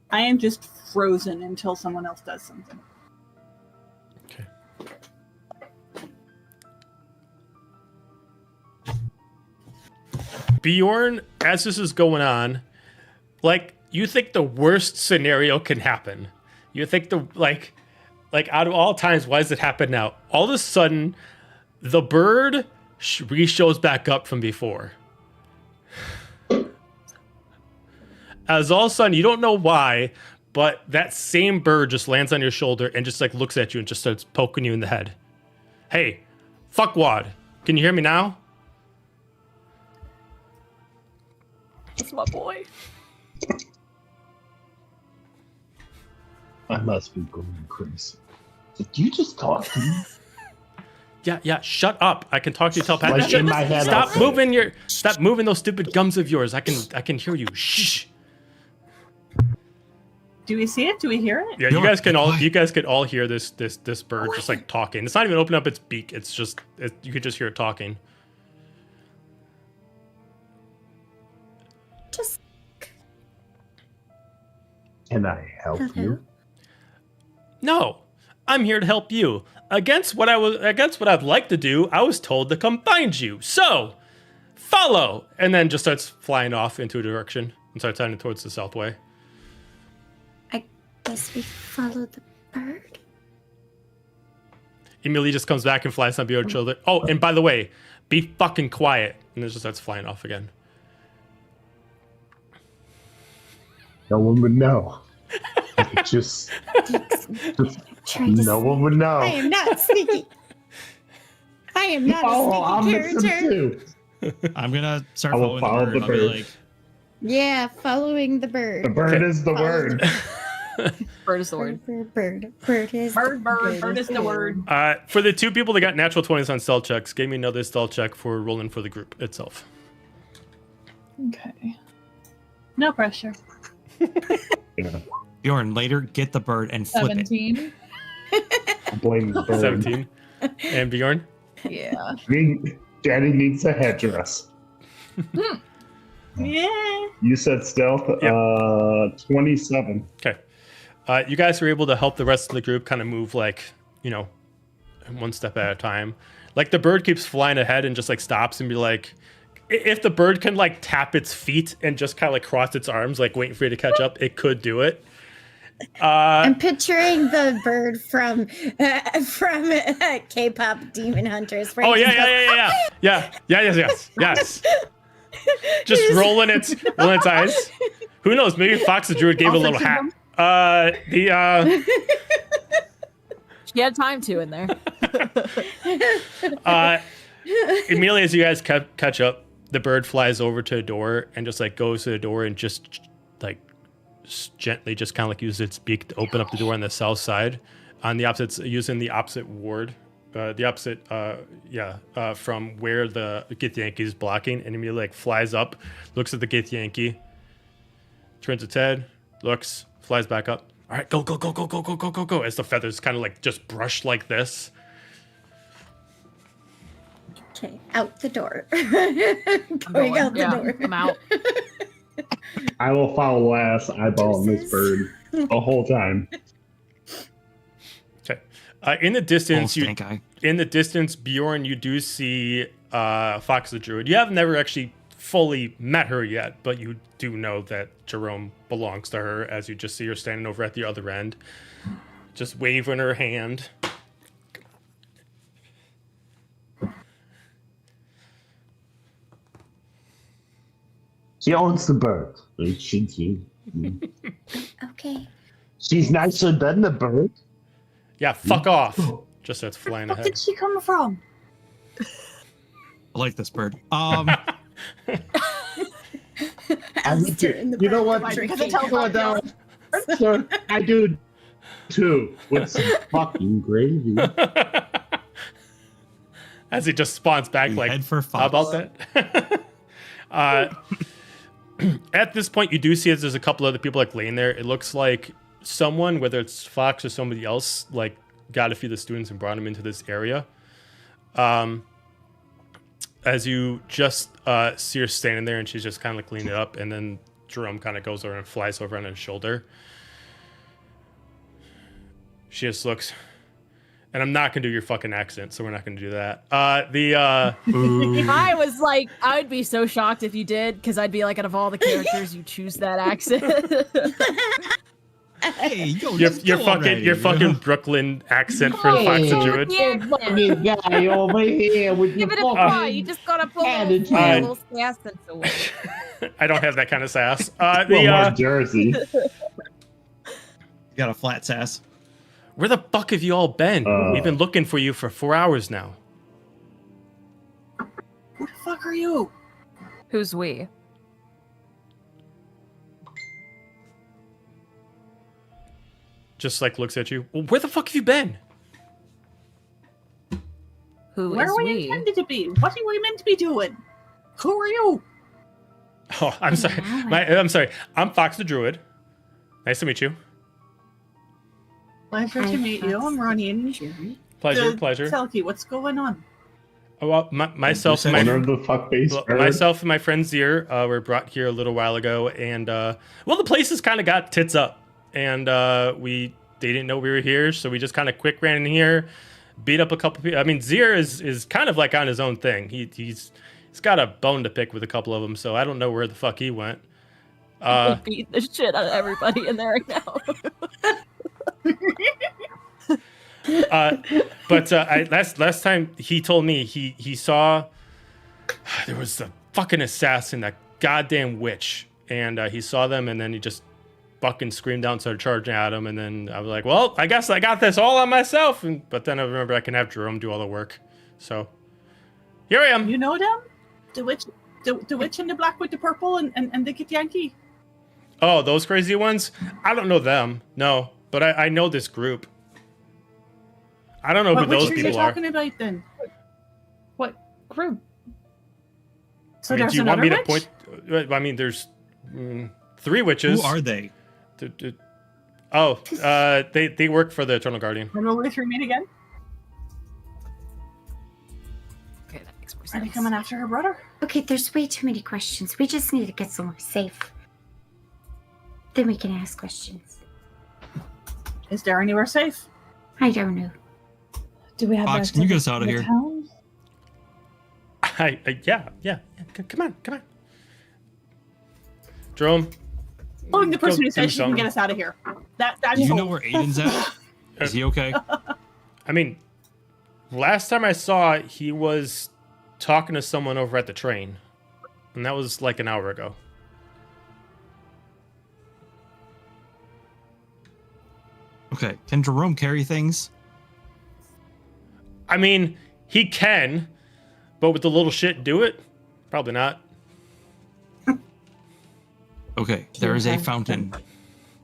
I am just frozen until someone else does something. Okay. Bjorn, as this is going on, like, you think the worst scenario can happen. You think like out of all times, why does it happen now? All of a sudden, the bird re-shows back up from before. As all of a sudden, you don't know why, but that same bird just lands on your shoulder and just like looks at you and just starts poking you in the head. Hey, fuckwad, can you hear me now? It's my boy. I must be going crazy. Did you just talk to me? Yeah, shut up. I can talk to you telepathically. Like in my head, Stop moving those stupid gums of yours. I can hear you. Shh. Do we see it? Do we hear it? Yeah, you guys can all hear this bird just like talking. It's not even opening up its beak. It's just you could just hear it talking. Just. Can I help you? No, I'm here to help you. Against what I'd like to do, I was told to come find you. So, follow, and then just starts flying off into a direction and starts heading towards the south way. I guess we follow the bird. Emily just comes back and flies on Bjorn's shoulder. Oh, and by the way, be fucking quiet, and then just starts flying off again. No one would know. just no one would know. I am not sneaky. I am not a sneaky character. I'm gonna start I will follow the I'll be bird. like, Yeah, following the bird. The bird is the word. bird is the word. Bird is the word. For the two people that got natural 20s on stealth checks, give me another stealth check for rolling for the group itself. Okay. No pressure. Yeah. Bjorn, later get the bird and flip 17. Blame the bird. 17. And Bjorn? Yeah. Daddy needs a headdress. Yeah. You said stealth. 27. Okay. You guys are able to help the rest of the group kind of move like, one step at a time. Like the bird keeps flying ahead and just like stops and be like, if the bird can like tap its feet and just kind of like cross its arms, like waiting for you to catch up, it could do it. I'm picturing the bird from K-pop Demon Hunters. Oh yes. Just rolling its eyes. Who knows? Maybe Fox the Druid gave it a little hat. She had time to in there. Immediately as you guys catch up, the bird flies over to a door and just like goes to the door and just like gently just kind of like uses its beak to open up the door on the south side, on the opposite, using the opposite ward, from where the Githyanki is blocking, and immediately like flies up, looks at the Githyanki, turns its head, looks, flies back up. All right, go as the feathers kind of like just brush like this. Okay, out the door. Going out the door. I'm out. I will follow last, eyeballing this bird the whole time. Okay. In the distance, Bjorn, you do see Fox the Druid. You have never actually fully met her yet, but you do know that Jerome belongs to her, as you just see her standing over at the other end, just waving her hand. She owns the bird. She Okay. She's nicer than the bird. Yeah, fuck off. Just starts flying Where ahead. did she come from? I like this bird. Alistair in the You know back what? drinking. Come on down. Sir, I do too. With some fucking gravy. As he just spawns back, like, head for how about that? At this point, you do see there's a couple other people like laying there. It looks like someone, whether it's Fox or somebody else, like got a few of the students and brought them into this area. As you just see her standing there, and she's just kind of like leaning up, and then Jerome kind of goes over and flies over on his shoulder. She just looks, and I'm not gonna do your fucking accent, so we're not gonna do that. I was like, I would be so shocked if you did, because I'd be like, out of all the characters, you choose that accent. Hey, yo, your fucking Brooklyn accent for the Fox and Druid. Fucking guy over here with Give your it a try. fucking You just gotta pull attitude. a little sass into it. I don't have that kind of sass. more Jersey. Got a flat sass. Where the fuck have you all been? Uh. We've been looking for you for 4 hours now. Who the fuck are you? Who's we? Just like looks at you. Well, where the fuck have you been? Who Where is are we we? intended to be? What are we meant to be doing? Who are you? Oh, I'm sorry. I'm sorry. I'm Fox the Druid. Nice to meet you. Pleasure to meet you. I'm running. Pleasure, pleasure. Selkie, what's going on? Oh, well, myself and Owner of the fuck-based bird. myself and my friend Zier were brought here a little while ago, and well, the place has kind of got tits up, and they didn't know we were here, so we just kind of quick ran in here, beat up a couple people. I mean, Zier is kind of like on his own thing. He's got a bone to pick with a couple of them, so I don't know where the fuck he went. Beat the shit out of everybody in there right now. But last time he told me he saw there was a fucking assassin, that goddamn witch, and he saw them, and then he just fucking screamed out and started charging at him, and then I was like, well, I guess I got this all on myself, but then I remember I can have Jerome do all the work, so here I am. You know them? The witch in the black with the purple and the Kid Yankee? Oh, those crazy ones? I don't know them, no, but I know this group. I don't know who those What witch are people you are. talking about then? What group? So I mean, there's do you want another me witch? to point? I mean, there's 3 witches. Who are they? Oh, they work for the Eternal Guardian. Remember where we meet again? Okay, that makes more Are sense. they coming after her brother? Okay, there's way too many questions. We just need to get somewhere safe. Then we can ask questions. Is there anywhere safe? I don't know. Do we have Fox, access can you get to us out of the here? town? Yeah. Come on. Jerome. Following the person go who do says she can something. get us out of here. That's Do you know sold. where Aiden's at? Is he okay? I mean, last time I saw, he was talking to someone over at the train, and that was like an hour ago. Okay. Can Jerome carry things? I mean, he can, but with the little shit, do it? Probably not. Okay. There is a fountain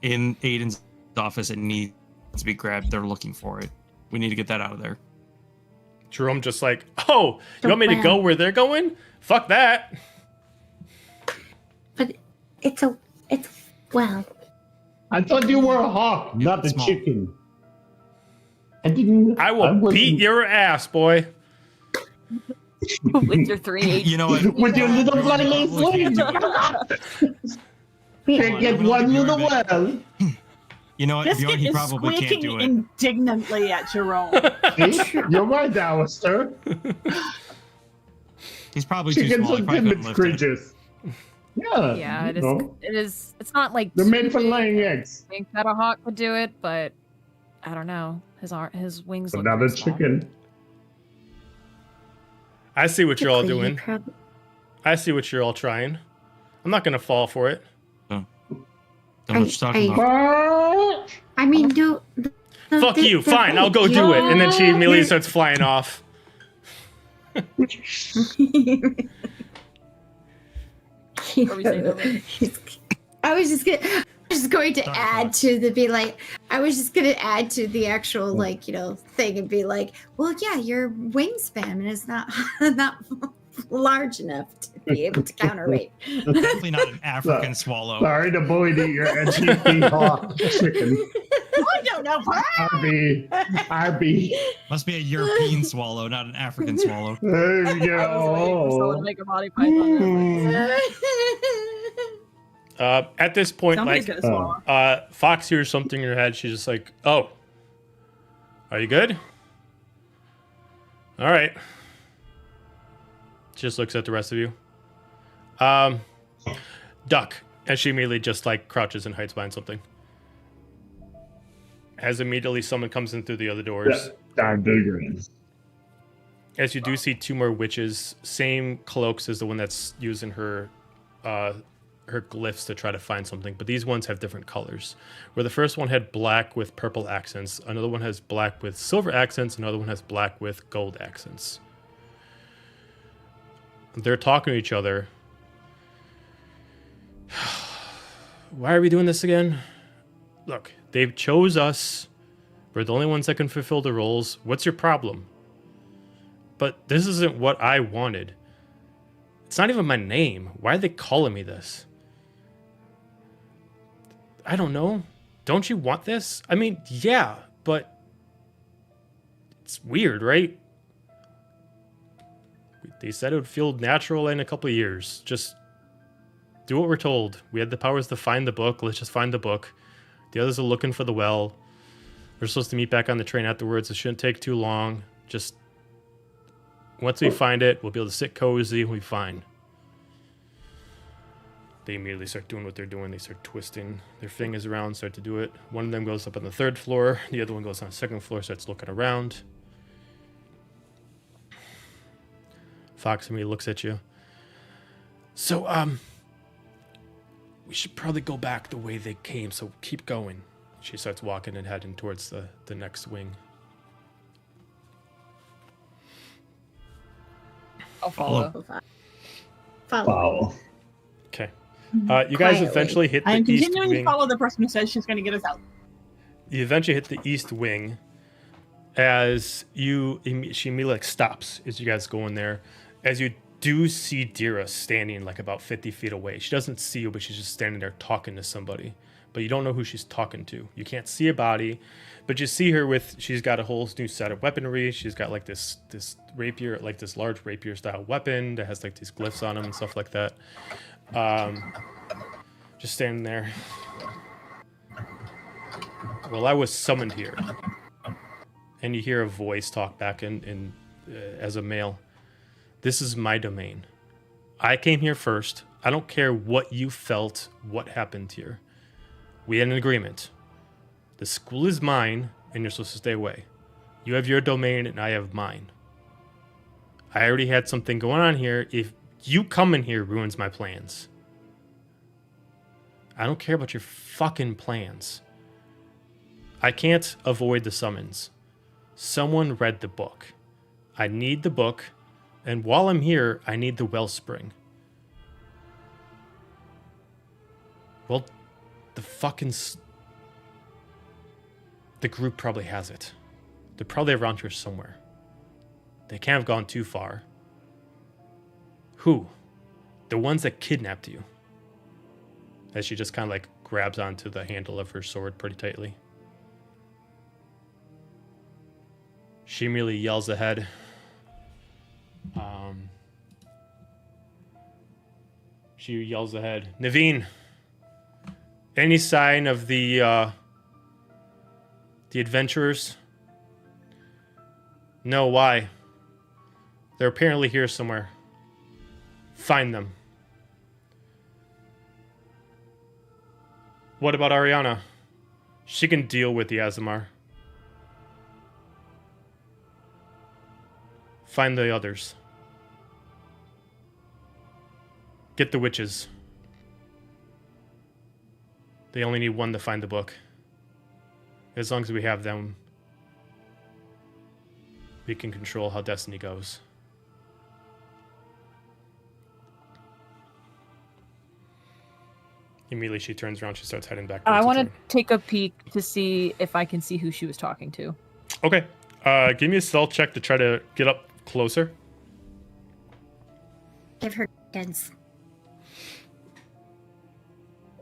in Aiden's office. It needs to be grabbed. They're looking for it. We need to get that out of there. Jerome just like, oh, you want me to go where they're going? Fuck that. But it's well. I thought you were a hawk, not the small. chicken. I will beat your ass, boy. With your 3 You know what? with your little bloody wings. We Can't get one little well. You know what? Biscuit He is probably can't do squeaking it. indignantly at Jerome. See? You're right, Alistair. He's probably too Chickens small. He are probably timid couldn't lift it. creatures. Yeah. Yeah, it you is. know, It is. It's not like They're made for too big. laying eggs. I think that a hawk would do it, but I don't know. His wings look Another pretty small. chicken. I see what you're all Typically, doing. I see what you're all trying. I'm not gonna fall for it. Don't know what you're talking about. I mean, no. Fuck you. Fine, I'll go do it. And then she immediately starts flying off. Are we saying that? I was just going to add to the actual thing and be like, well, yeah, your wingspan is not large enough to be able to counterweight. Definitely not an African swallow. Sorry to bully your NGP hawk chicken. I don't know. RB. Must be a European swallow, not an African swallow. There you I was waiting for someone to go. make a Monty Python reference. At this point, Somebody's like, gonna swallow. Fox hears something in her head. She's just like, oh, are you good? All right. She just looks at the rest of you. Duck. And she immediately just like crouches and hides behind something. As immediately someone comes in through the other doors. Darn diggers. As you do see two more witches, same cloaks as the one that's using her glyphs to try to find something, but these ones have different colors. Where the first one had black with purple accents, another one has black with silver accents, another one has black with gold accents. They're talking to each other. Why are we doing this again? Look, they chose us. We're the only ones that can fulfill the roles. What's your problem? But this isn't what I wanted. It's not even my name. Why are they calling me this? I don't know. Don't you want this? I mean, yeah, but it's weird, right? They said it would feel natural in a couple of years. Just do what we're told. We had the powers to find the book. Let's just find the book. The others are looking for the well. We're supposed to meet back on the train afterwards. It shouldn't take too long. Just once we find it, we'll be able to sit cozy. We'll be fine. They immediately start doing what they're doing. They start twisting their fingers around, start to do it. One of them goes up on the 3rd floor. The other one goes on the 2nd floor, starts looking around. Fox immediately looks at you. So, we should probably go back the way they came, so keep going. She starts walking and heading towards the next wing. I'll follow. Follow. Okay. You guys Quietly. eventually hit the I'm east continuing wing. to follow the person who says she's going to get us out. You eventually hit the east wing as she immediately like stops as you guys go in there. As you do see Dira standing like about 50 feet away. She doesn't see you, but she's just standing there talking to somebody. But you don't know who she's talking to. You can't see a body, but you see her she's got a whole new set of weaponry. She's got like this rapier, like this large rapier style weapon that has like these glyphs on them and stuff like that. Just standing there. Well, I was summoned here. And you hear a voice talk back in as a male. This is my domain. I came here first. I don't care what you felt, what happened here. We had an agreement. The school is mine, and you're supposed to stay away. You have your domain, and I have mine. I already had something going on here. If you coming here ruins my plans. I don't care about your fucking plans. I can't avoid the summons. Someone read the book. I need the book, and while I'm here, I need the wellspring. Well, the group probably has it. They're probably around here somewhere. They can't have gone too far. Who? The ones that kidnapped you. As she just kind of like grabs onto the handle of her sword pretty tightly. She immediately yells ahead. She yells ahead. Naveen, any sign of the adventurers? No, why? They're apparently here somewhere. Find them. What about Ariana? She can deal with the Azamar. Find the others. Get the witches. They only need one to find the book. As long as we have them, we can control how destiny goes. Immediately she turns around, she starts heading back. I want to take a peek to see if I can see who she was talking to. Okay. Give me a stealth check to try to get up closer. Give her guidance.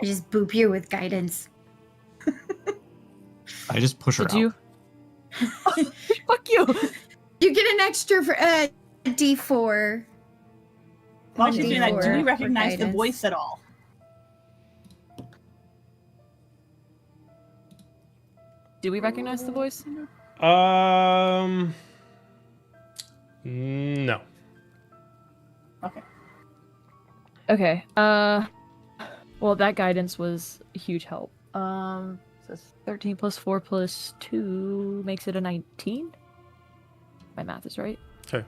I just boop you with guidance. I just push her Did out. you? Fuck you. You get an extra for D4. While she's doing that, do we D4 recognize the guidance. voice at all? Do we recognize the voice? No. Okay. Okay. Well, that guidance was a huge help. So it's 13 plus 4 plus 2 makes it a 19. My math is right. Okay.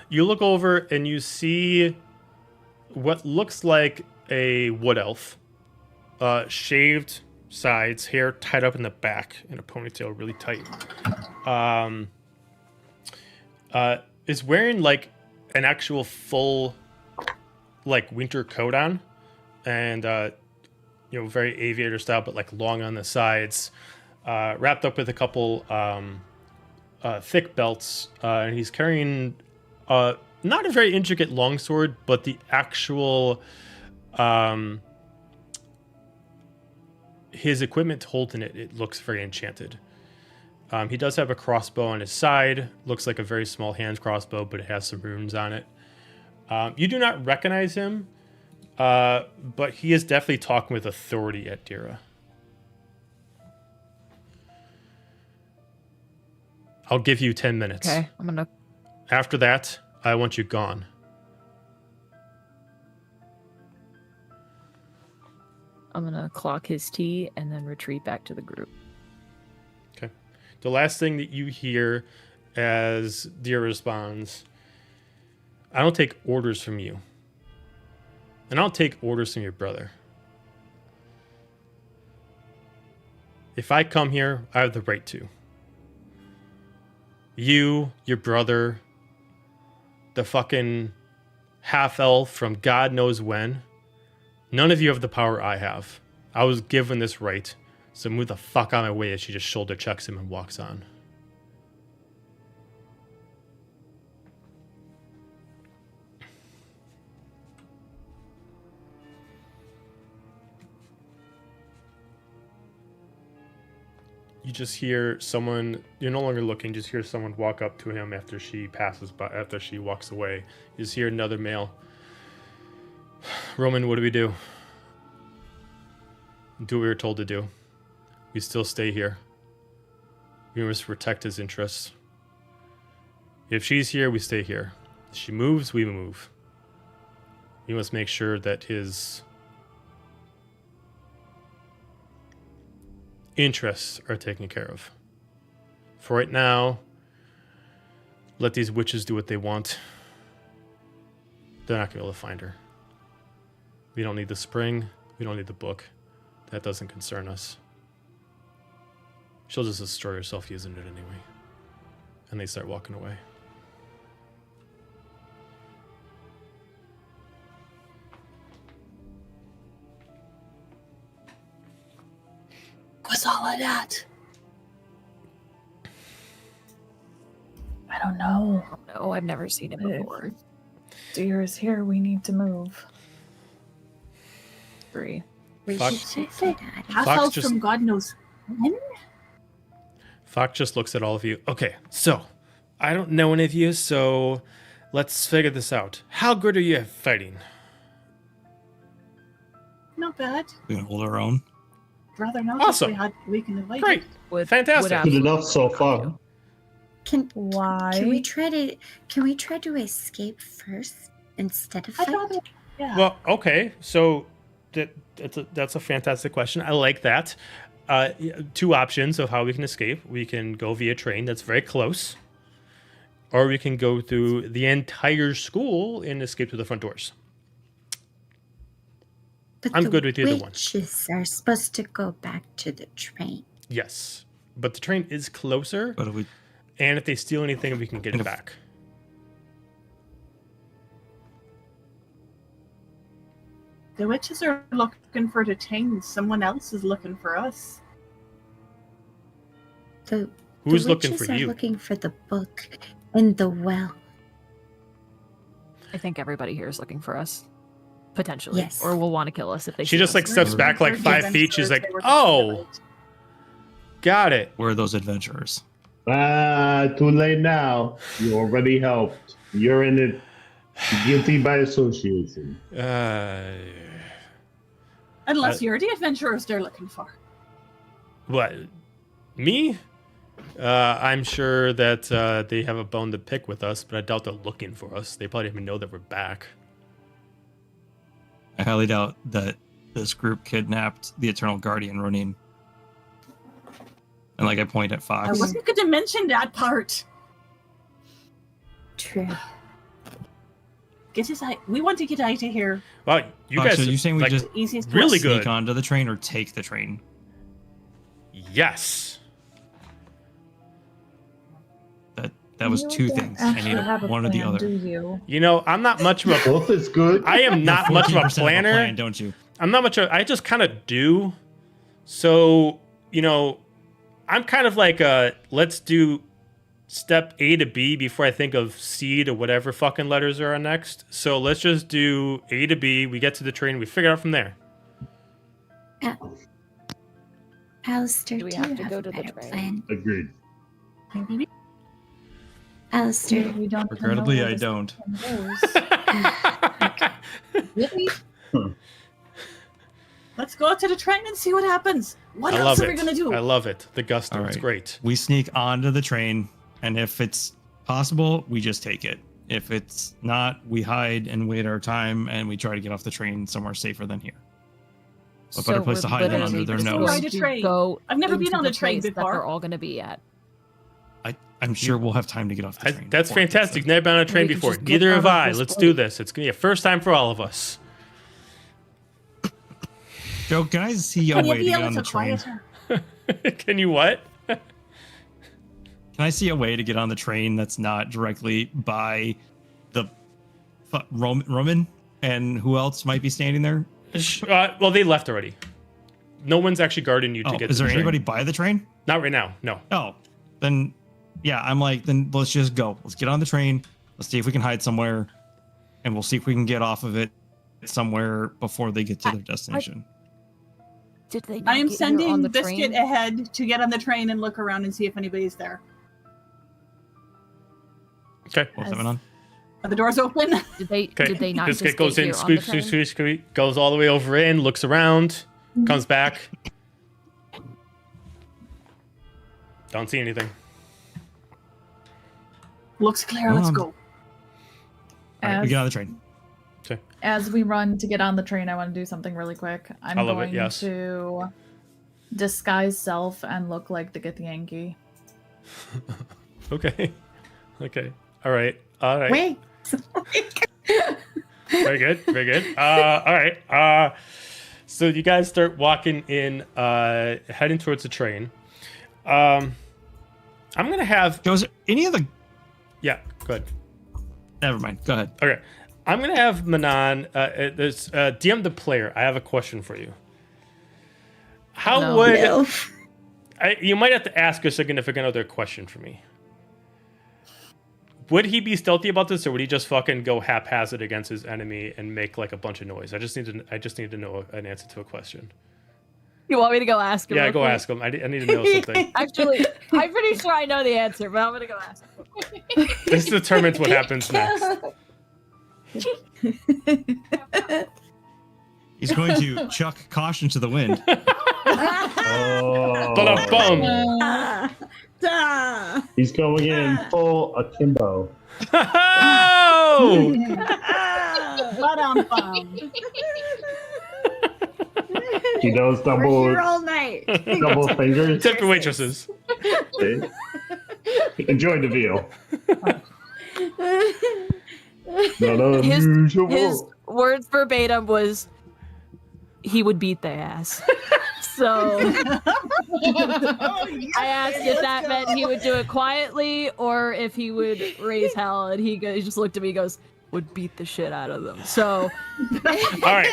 You look over and you see what looks like a wood elf. Shaved sides, hair tied up in the back in a ponytail really tight. Is wearing like an actual full like winter coat on, and very aviator style, but like long on the sides, wrapped up with a couple thick belts, and he's carrying not a very intricate longsword, but the actual his equipment holding it looks very enchanted. He does have a crossbow on his side. Looks like a very small hand crossbow, but it has some runes on it. You do not recognize him, but he is definitely talking with authority at Dira. I'll give you 10 minutes. Okay, I'm gonna. After that, I want you gone. I'm gonna clock his tea and then retreat back to the group. Okay. The last thing that you hear as Dira responds, I don't take orders from you. And I don't take orders from your brother. If I come here, I have the right to. You, your brother, the fucking half-elf from God knows when, none of you have the power I have. I was given this right, so move the fuck out of my way as she just shoulder checks him and walks on. You just hear someone, you're no longer looking, just hear someone walk up to him after she passes by, after she walks away. You just hear another male. Roman, what do we do? Do what we were told to do. We still stay here. We must protect his interests. If she's here, we stay here. If she moves, we move. We must make sure that his interests are taken care of. For right now, let these witches do what they want. They're not going to be able to find her. We don't need the spring. We don't need the book. That doesn't concern us. She'll just destroy herself using it anyway. And they start walking away. What's all of that? I don't know. No, I've never seen it before. Deer is here. We need to move. 3. We Fuck. should say that. Half Fox elf just- from God knows when? Fox just looks at all of you. Okay, so I don't know any of you, so let's figure this out. How good are you at fighting? Not bad. We can hold our own. Rather not Awesome. if we can avoid Great. Would Fantastic. would Good absolutely enough so have far. to. Can Why? we try to escape first instead of I'd fight? rather, yeah. Well, okay, so that's a fantastic question. I like that. Two options of how we can escape. We can go via train. That's very close. Or we can go through the entire school and escape through the front doors. But I'm the good with either one. witches are supposed to go back to the train. Yes, but the train is closer, But we, and if they steal anything, we can get it back. The witches are looking for the chains. Someone else is looking for us. Who's the looking witches for are you? looking for the book in the well. I think everybody here is looking for us. Potentially. Yes. Or will want to kill us if they She see just us. like steps back like We're 5 feet. She's like, adventurers, they were "Oh, right. got it." where are those adventurers? Too late now. You already helped. You're in it. Guilty by association. Unless you're the adventurers they're looking for. What? Me? I'm sure that they have a bone to pick with us, but I doubt they're looking for us. They probably don't even know that we're back. I highly doubt that this group kidnapped the Eternal Guardian, Ronin. And like I point at I Fox. wasn't going to mention that part. True. Get his eye. We want to get out of here. Wow, you Fox, guys so you saying we like, just Easiest really sneak good. onto the train or take the train? Yes. That was You two don't things. I actually need have a one or the plan, other. Do you? You know, I'm not much of a. Both is good. I am not much of a 14% planner. plan, don't you? I'm not much of. I just kind of do. So you know, I'm kind of like let's do step A to B before I think of C to whatever fucking letters are next. So let's just do A to B. We get to the train. We figure it out from there. Alistair, Do we do have you to have go a to the better train? plan? Agreed. Alistair, We don't. even know Regrettably, where I this don't. thing goes. Really? Let's go out to the train and see what happens. What I else love are we it. going to do? I love it. The gusto. All It's right. great. We sneak onto the train, and if it's possible, we just take it. If it's not, we hide and wait our time, and we try to get off the train somewhere safer than here. What better place to hide than under their literally nose? ride a train. I've never been on a train That before. they're all going to be at. I'm sure we'll have time to get off the train. That's before it gets fantastic. there. Never been on a train We can before. just get Neither out have of I. this Let's do place. this. It's gonna be a first time for all of us. Joe, can I see a Can you way to be get a on the little train? quieter? Can you what? Can I see a way to get on the train that's not directly by the Roman and who else might be standing there? Well, they left already. No one's actually guarding you to Oh, get is to the there train. anybody by the train? Not right now. No. Oh, then yeah, I'm like, then let's just go. Let's get on the train. Let's see if we can hide somewhere, and we'll see if we can get off of it somewhere before they get to their destination. Did they? I am not get here on sending the Biscuit train? ahead to get on the train and look around and see if anybody's there. Okay. What's going on? Are the doors open? Did they? Okay. Did they not Biscuit just goes get in, here on the squeak, train? squeak, squeak, squeak, goes all the way over in, looks around, comes back. Don't see anything. Looks clear. Let's go. All right, we As- get on the train. As we run to get on the train, I want to do something really quick. I'm I love it, going yes. to disguise self and look like the Githyanki. Okay. Okay. All right. All right. Wait. Very good. Very good. All right. So you guys start walking in, heading towards the train. I'm gonna have. Joe, is there any of the? Yeah. Good. Never mind. Go ahead. Okay. I'm gonna have Manon. There's DM the player. I have a question for you. How No. would No. you might have to ask a significant other question for me? Would he be stealthy about this, or would he just fucking go haphazard against his enemy and make like a bunch of noise? I just need to know an answer to a question. You want me to go ask him? Yeah, real go quick? ask him. I need to know something. Actually, I'm pretty sure I know the answer, but I'm gonna go ask him. This determines what happens next. He's going to chuck caution to the wind. Oh. Ba-dum-bum. He's going in full akimbo. Oh! Ba-dum-bum. He knows We're double here all night. fingers. Tip for waitresses. See? Enjoy the veal. Not His unusual. words verbatim was, he would beat their ass. So I asked if that meant he would do it quietly or if he would raise hell, and he just looked at me and goes, would beat the shit out of them. So all right.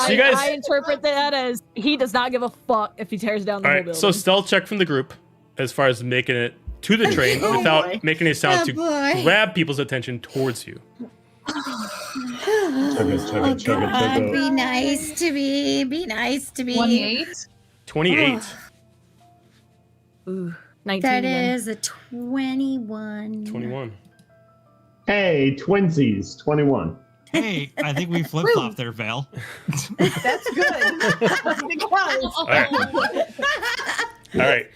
So you guys, I interpret that as he does not give a fuck if he tears down the whole building. So stealth check from the group as far as making it to the train without making a sound to grab people's attention towards you. Chug it. Be nice to me. Be nice to me. 28. 28. Ooh, 19. That then. is a 21. 21. Hey, twinsies, 21. Hey, I think we flip-flopped there, Val. That's good. Because All right.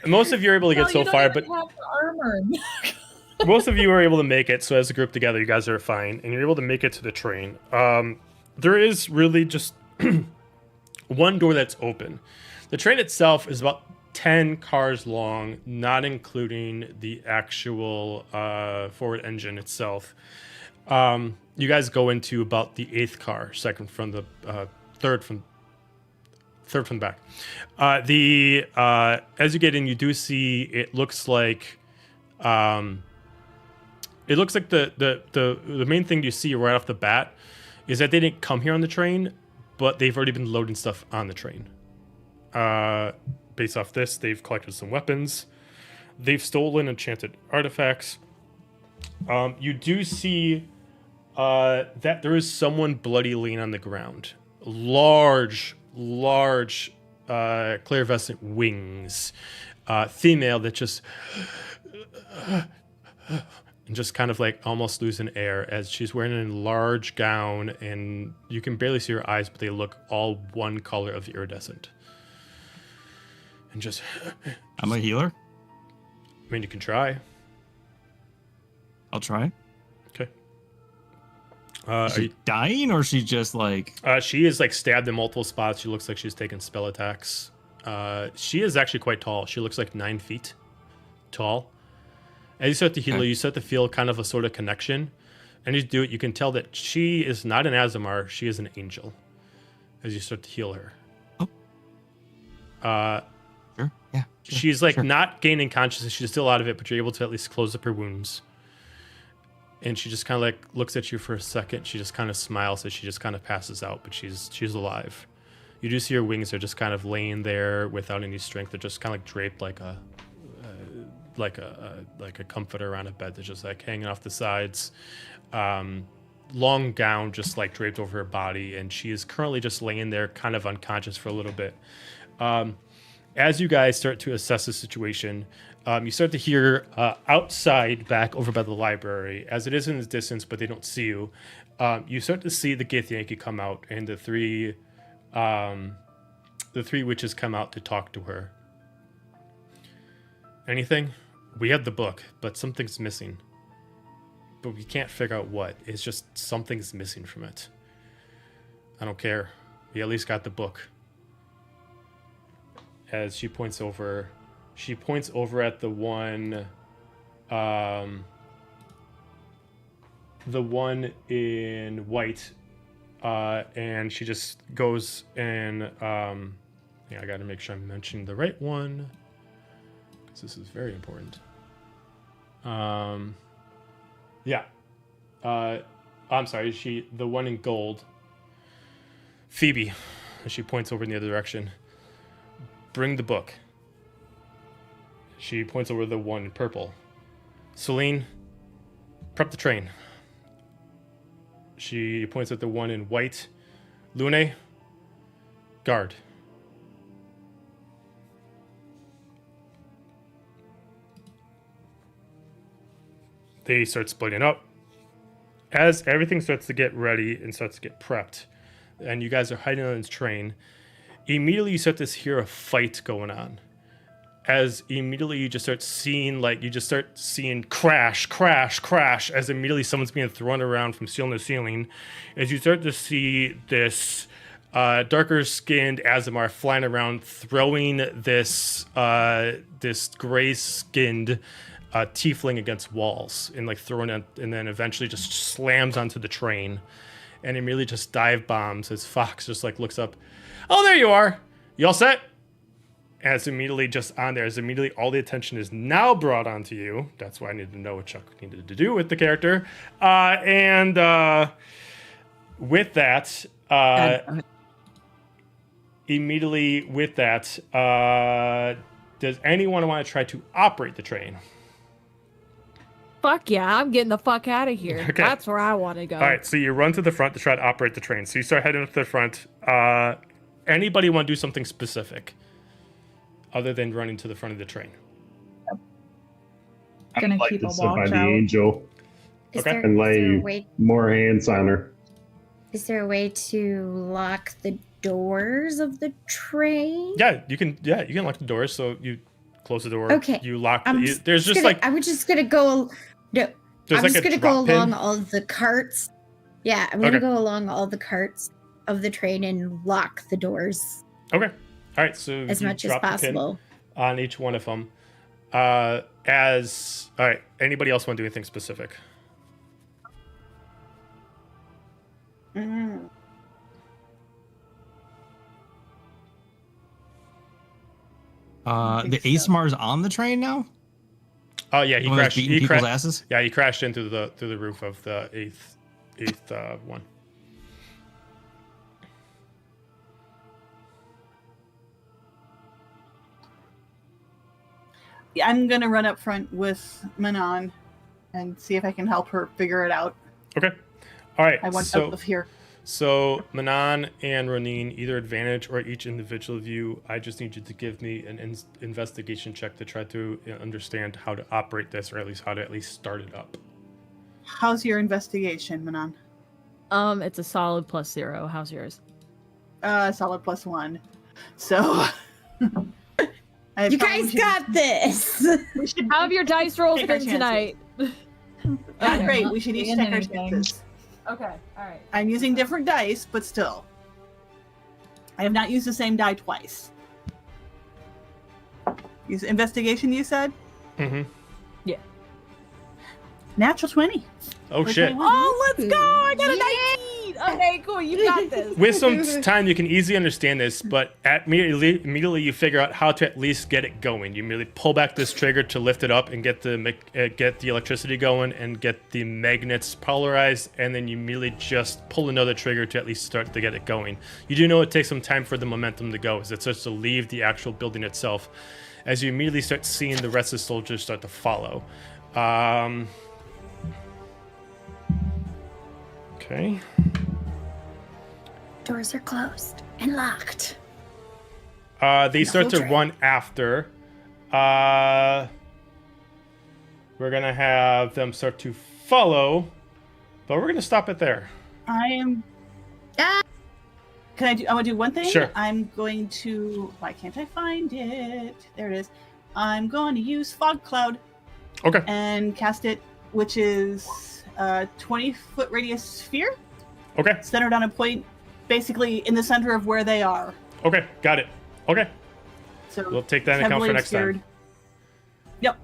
Most of you are able to get so far, but Armor. most of you are able to make it. So as a group together, you guys are fine, and you're able to make it to the train. There is really just one door that's open. The train itself is about 10 cars long, not including the actual forward engine itself. You guys go into about the 8th car, second from the third from the back. As you get in, you do see it looks like the main thing you see right off the bat is that they didn't come here on the train, but they've already been loading stuff on the train. Based off this, they've collected some weapons. They've stolen enchanted artifacts. You do see that there is someone bloody laying on the ground. Large, clairvoyant wings. Female that just... and just kind of like almost losing air as she's wearing a large gown, and you can barely see her eyes, but they look all one color of the iridescent. And just... I'm a healer. I mean, you can try. I'll try. Okay. Is she dying, or is she just like... she is like stabbed in multiple spots. She looks like she's taken spell attacks. She is actually quite tall. She looks like 9 feet tall. As you start to heal her, you start to feel kind of a sort of connection. And as you do it, you can tell that she is not an Azamar. She is an angel. As you start to heal her. Oh. Sure. Yeah. Sure, she's like not gaining consciousness. She's still out of it, but you're able to at least close up her wounds. And she just kind of like looks at you for a second. She just kind of smiles as she just kind of passes out, but she's alive. You do see her wings are just kind of laying there without any strength. They're just kind of like draped like a comforter around a bed that's just like hanging off the sides. Long gown just like draped over her body, and she is currently just laying there kind of unconscious for a little bit. As you guys start to assess the situation, you start to hear outside back over by the library, as it is in the distance but they don't see you, you start to see the Githyanki come out, and the three witches come out to talk to her. Anything? We have the book, but something's missing. But we can't figure out what. It's just something's missing from it. I don't care. We at least got the book. As she points over at the one in white, and she just goes and I gotta make sure I'm mentioning the right one, because this is very important. I'm sorry, the one in gold, Phoebe, and she points over in the other direction. Bring the book. She points over the one in purple. Celine, prep the train. She points at the one in white. Lune, guard. They start splitting up. As everything starts to get ready and starts to get prepped, and you guys are hiding on this train, immediately you start to hear a fight going on. As immediately you just start seeing crash, as immediately someone's being thrown around from ceiling to ceiling. As you start to see this darker skinned Azamar flying around, throwing this gray skinned tiefling against walls, and like throwing it, and then eventually just slams onto the train. and immediately just dive bombs as Fox just like looks up. Oh, there you are. You all set? And it's immediately just on there. As immediately all the attention is now brought onto you. That's why I needed to know what Chuck needed to do with the character. With that, immediately with that, does anyone want to try to operate the train? Fuck yeah, I'm getting the fuck out of here. Okay. That's where I want to go. All right, so you run to the front to try to operate the train. So you start heading to the front. Anybody want to do something specific other than running to the front of the train? I'd Gonna like keep to a sit by watch the out. angel Okay. and is there a lay way? more hands on her. Is there a way to lock the doors of the train? Yeah, you can lock the doors. So you close the door. Okay. You lock. I'm There's just like I'm just gonna go. No, there's I'm like just a gonna go drop pin. along all the carts. Yeah, I'm gonna Okay. go along all the carts of the train and lock the doors Okay. All right. So as you much as drop the pin possible. on each one of them. All right. Anybody else want to do anything specific? Mm. The Aesmar's on the train now? Oh yeah, he The one that's crashed. beating He people's crashed. asses? Yeah, he crashed into the roof of the eighth one. Yeah, I'm gonna run up front with Manon and see if I can help her figure it out. Okay. All right. I want so out of here. So Manon and Ronin, either advantage or each individual of you, I just need you to give me an investigation check to try to understand how to operate this, or at least how to at least start it up. How's your investigation, Manon? It's a solid +0. How's yours? Solid +1. So I You probably guys should- got this. We should How have your dice rolls Take our been chances. tonight? Not Okay. great. We should each Seeing check our anything. chances. Okay, alright. I'm using different dice, but still. I have not used the same die twice. Use investigation, you said? Mm-hmm. Natural 20. Oh Or shit! 21. Oh, let's go! I got a 19! Okay, cool, you got this. With some time, you can easily understand this, but immediately you figure out how to at least get it going. You immediately pull back this trigger to lift it up and get the electricity going and get the magnets polarized, and then you immediately just pull another trigger to at least start to get it going. You do know it takes some time for the momentum to go, as it starts to leave the actual building itself, as you immediately start seeing the rest of the soldiers start to follow. Okay. Doors are closed and locked. They start to train. run after. We're gonna have them start to follow, but we're gonna stop it there. I am. Ah! Can I do? I want to do one thing. Sure. I'm going to. Why can't I find it? There it is. I'm going to use Fog Cloud Okay. and cast it, which is a 20-foot radius sphere Okay. centered on a point, basically in the center of where they are. Okay. Got it. Okay. So We'll take that into account for heavily next time. obscured. Yep.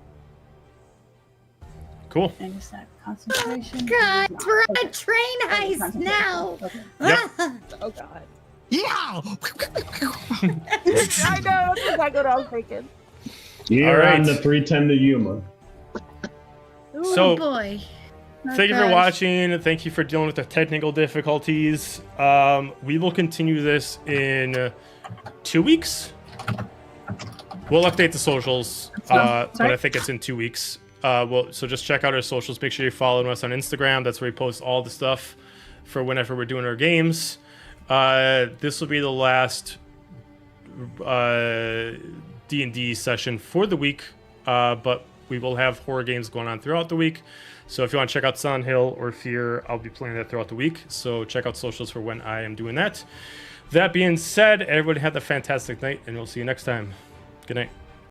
Cool. And is that concentration? God, No. we're on a Okay. train heist Concentration. now. Okay. Yep. Oh god. Yeah! I know, that's exactly what I was thinking. You're right. on the 310 to Yuma. Oh So- boy. Oh, Thank you for gosh. watching. Thank you for dealing with the technical difficulties. We will continue this in 2 weeks. We'll update the socials, but I think it's in 2 weeks. So just check out our socials. Make sure you're following us on Instagram. That's where we post all the stuff for whenever we're doing our games. This will be the last D&D session for the week, but we will have horror games going on throughout the week. So if you want to check out Silent Hill or Fear, I'll be playing that throughout the week. So check out socials for when I am doing that. That being said, everybody have a fantastic night, and we'll see you next time. Good night.